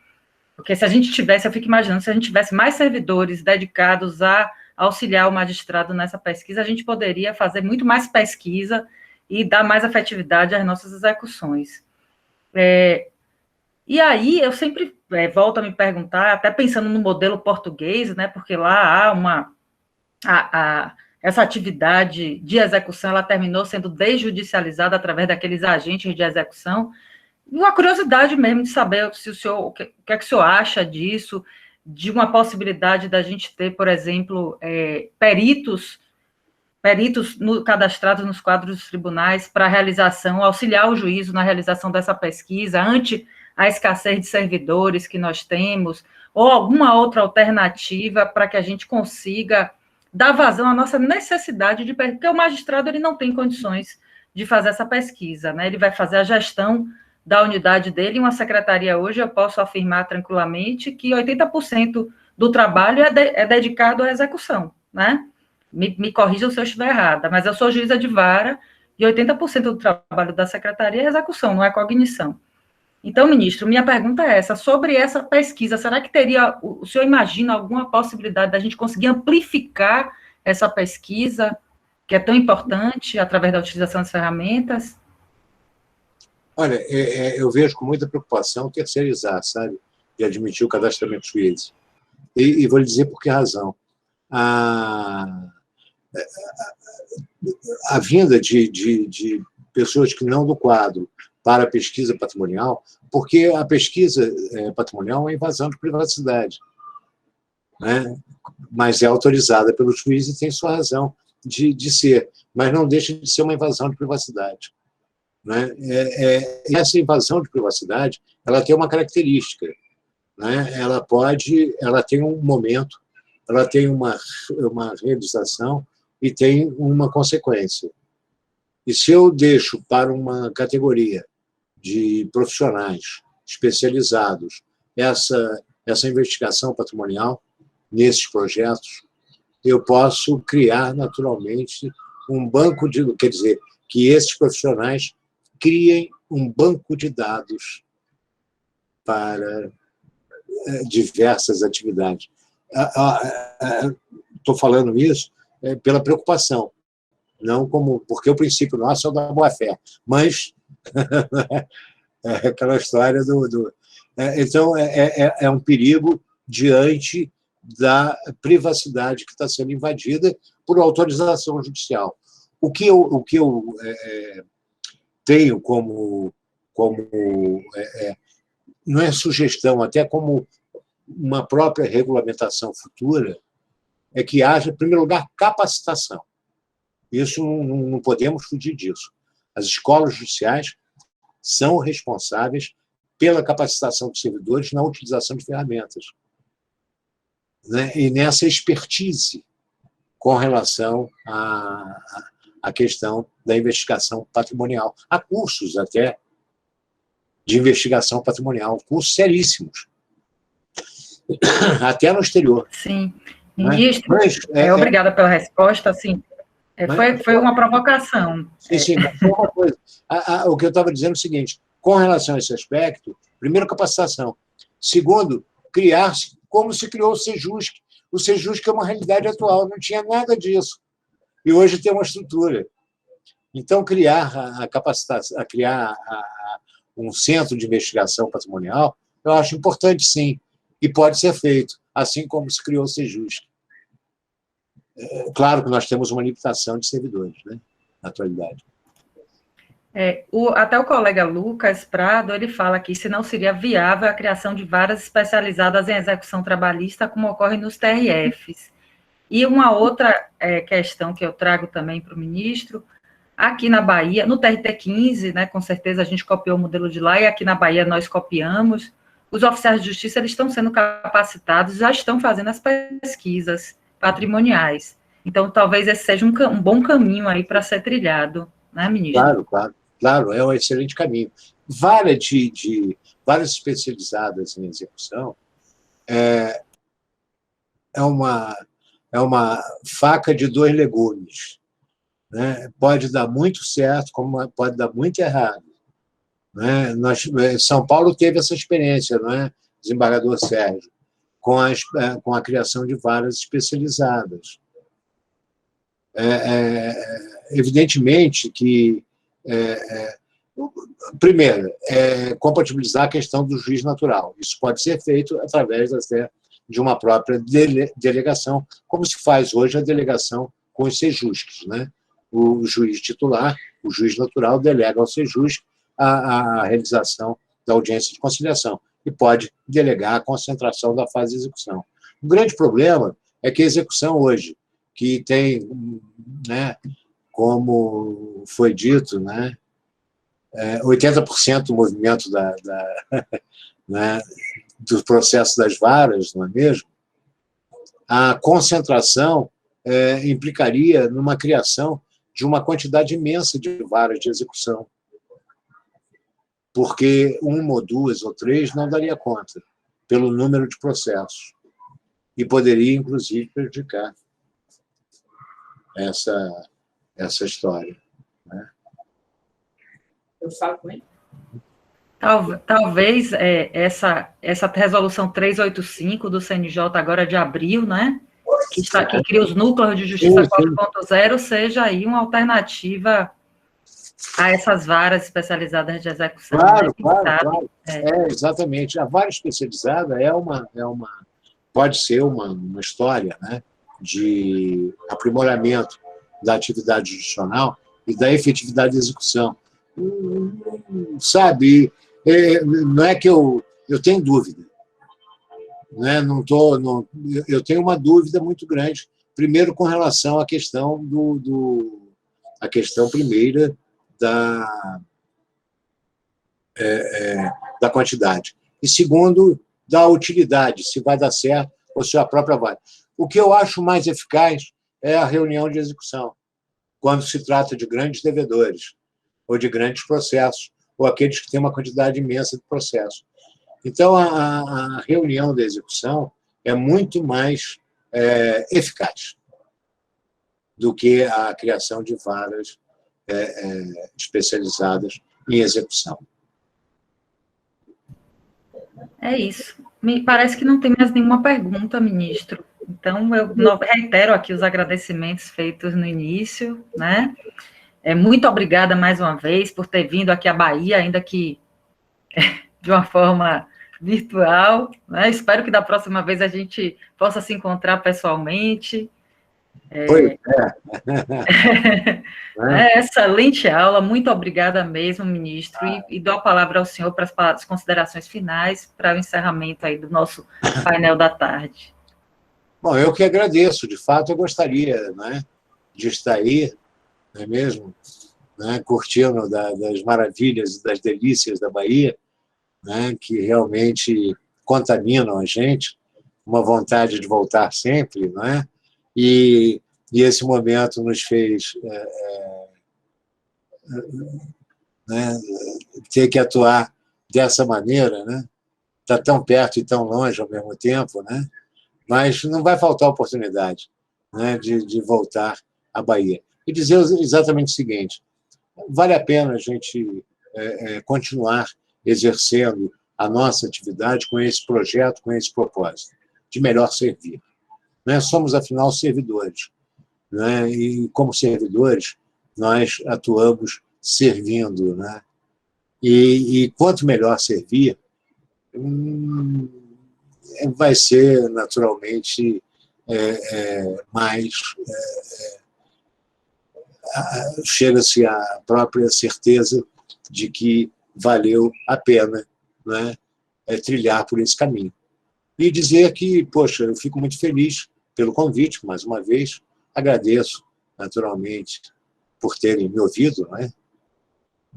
Porque se a gente tivesse, eu fico imaginando, se a gente tivesse mais servidores dedicados a auxiliar o magistrado nessa pesquisa, a gente poderia fazer muito mais pesquisa e dar mais efetividade às nossas execuções. E aí, eu sempre volto a me perguntar, até pensando no modelo português, né, porque lá há essa atividade de execução, ela terminou sendo desjudicializada através daqueles agentes de execução. Uma curiosidade mesmo de saber se o que é que o senhor acha disso, de uma possibilidade da gente ter, por exemplo, peritos cadastrados nos quadros dos tribunais para realização, auxiliar o juízo na realização dessa pesquisa, ante a escassez de servidores que nós temos, ou alguma outra alternativa para que a gente consiga dar vazão à nossa necessidade de pesquisa, porque o magistrado ele não tem condições de fazer essa pesquisa, né? Ele vai fazer a gestão da unidade dele, em uma secretaria hoje, eu posso afirmar tranquilamente que 80% do trabalho é dedicado à execução, né? Me corrijam se eu estiver errada, mas eu sou juíza de vara e 80% do trabalho da secretaria é execução, não é cognição. Então, ministro, minha pergunta é essa, sobre essa pesquisa, será que o senhor imagina alguma possibilidade da gente conseguir amplificar essa pesquisa, que é tão importante, através da utilização das ferramentas? Olha, eu vejo com muita preocupação terceirizar, sabe? De admitir o cadastramento dos juízes. E vou lhe dizer por que razão. A vinda de pessoas que não do quadro para a pesquisa patrimonial, porque a pesquisa patrimonial é uma invasão de privacidade, né? Mas é autorizada pelo juiz e tem sua razão de ser, mas não deixa de ser uma invasão de privacidade, né? Essa invasão de privacidade, ela tem uma característica, né? Ela tem um momento, ela tem uma realização e tem uma consequência. E se eu deixo para uma categoria de profissionais especializados essa investigação patrimonial nesses projetos, eu posso criar naturalmente um banco de, quer dizer, que esses profissionais criem um banco de dados para diversas atividades. Estou falando isso pela preocupação, não porque o princípio nosso é o da boa-fé, mas aquela história então, é um perigo diante da privacidade que está sendo invadida por autorização judicial. O que eu tenho como não é sugestão, até como uma própria regulamentação futura, é que haja, em primeiro lugar, capacitação. Isso não podemos fugir disso. As escolas judiciais são responsáveis pela capacitação dos servidores na utilização de ferramentas, né? E nessa expertise com relação à questão da investigação patrimonial. Há cursos até de investigação patrimonial, cursos seríssimos, até no exterior. Sim. Ministro, obrigada pela resposta. Assim, foi uma provocação. Sim, mas foi uma coisa. O que eu estava dizendo é o seguinte, com relação a esse aspecto, primeiro, capacitação. Segundo, criar-se como se criou o Sejusc. O Sejusc é uma realidade atual, não tinha nada disso. e hoje tem uma estrutura. Então, criar a capacitação, criar um centro de investigação patrimonial, eu acho importante, sim, e pode ser feito, assim como se criou o Sejusc. Claro que nós temos uma limitação de servidores, né, na atualidade. Até o colega Lucas Prado, ele fala que se não seria viável a criação de varas especializadas em execução trabalhista, como ocorre nos TRFs. E uma outra questão que eu trago também para o ministro, aqui na Bahia, no TRT-15, né, com certeza a gente copiou o modelo de lá, e aqui na Bahia nós copiamos, os oficiais de justiça eles estão sendo capacitados, já estão fazendo as pesquisas patrimoniais. Então, talvez esse seja um bom caminho aí para ser trilhado, né, ministro? Claro, é um excelente caminho. Várias especializadas em execução é uma faca de dois legumes, né? Pode dar muito certo, como pode dar muito errado, né? São Paulo teve essa experiência, não é, desembargador Sérgio, com a criação de varas especializadas. Evidentemente que, primeiro, compatibilizar a questão do juiz natural. Isso pode ser feito através até de uma própria delegação, como se faz hoje a delegação com os Sejuscs, né? O juiz titular, o juiz natural, delega ao Sejusc a realização da audiência de conciliação e pode delegar a concentração da fase de execução. O grande problema é que a execução hoje, que tem, né, como foi dito, né, 80% do movimento né, do processo das varas, não é mesmo? A concentração implicaria numa criação de uma quantidade imensa de varas de execução, porque uma ou duas ou três não daria conta, pelo número de processos, e poderia, inclusive, prejudicar essa história, né? Eu falo com ele. Talvez essa resolução 385 do CNJ, agora de abril, né, que cria os núcleos de justiça 4.0, seja aí uma alternativa a essas varas especializadas de execução. Claro. Exatamente. A vara especializada pode ser uma história, né, de aprimoramento da atividade judicional e da efetividade de execução. Sabe, não é que eu tenho dúvida, né? Eu tenho uma dúvida muito grande, primeiro com relação à questão a questão primeira da quantidade, e segundo, da utilidade, se vai dar certo ou se a própria vara. O que eu acho mais eficaz é a reunião de execução, quando se trata de grandes devedores, ou de grandes processos, ou aqueles que têm uma quantidade imensa de processos. Então, a reunião da execução é muito mais eficaz do que a criação de varas especializadas em execução. É isso. Me parece que não tem mais nenhuma pergunta, ministro. Então, eu reitero aqui os agradecimentos feitos no início, né? Muito obrigada mais uma vez por ter vindo aqui à Bahia, ainda que de uma forma virtual, né? Espero que da próxima vez a gente possa se encontrar pessoalmente. Excelente aula, muito obrigada mesmo, ministro, e dou a palavra ao senhor para as considerações finais, para o encerramento aí do nosso painel da tarde. Bom, eu que agradeço, de fato eu gostaria, né, de estar aí, não é mesmo? Né, curtindo das maravilhas e das delícias da Bahia, né, que realmente contaminam a gente, uma vontade de voltar sempre, não é? E esse momento nos fez né, ter que atuar dessa maneira, né? Está tão perto e tão longe ao mesmo tempo, né? Mas não vai faltar oportunidade, né, de voltar à Bahia. E dizer exatamente o seguinte: vale a pena a gente continuar exercendo a nossa atividade com esse projeto, com esse propósito, de melhor servir. Né? Somos, afinal, servidores. né? E, como servidores, nós atuamos servindo, né? E quanto melhor servir, vai ser, naturalmente, mais... chega-se à própria certeza de que valeu a pena, né, trilhar por esse caminho. E dizer que, poxa, eu fico muito feliz pelo convite, mais uma vez, agradeço, naturalmente, por terem me ouvido, né,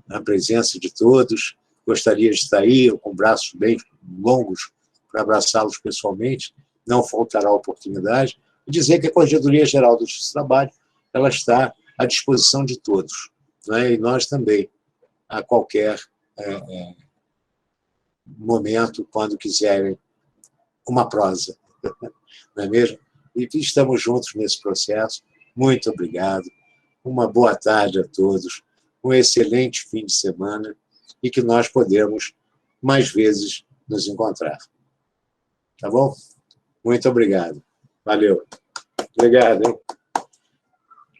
na presença de todos. Gostaria de estar aí, com braços bem longos, para abraçá-los pessoalmente, não faltará oportunidade, e dizer que a Corregedoria Geral do Justiça do Trabalho ela está à disposição de todos, né? E nós também, a qualquer momento, quando quiserem uma prosa, não é mesmo? E estamos juntos nesse processo. Muito obrigado, uma boa tarde a todos, um excelente fim de semana e que nós podemos mais vezes nos encontrar. Tá bom? Muito obrigado. Valeu. Obrigado, hein?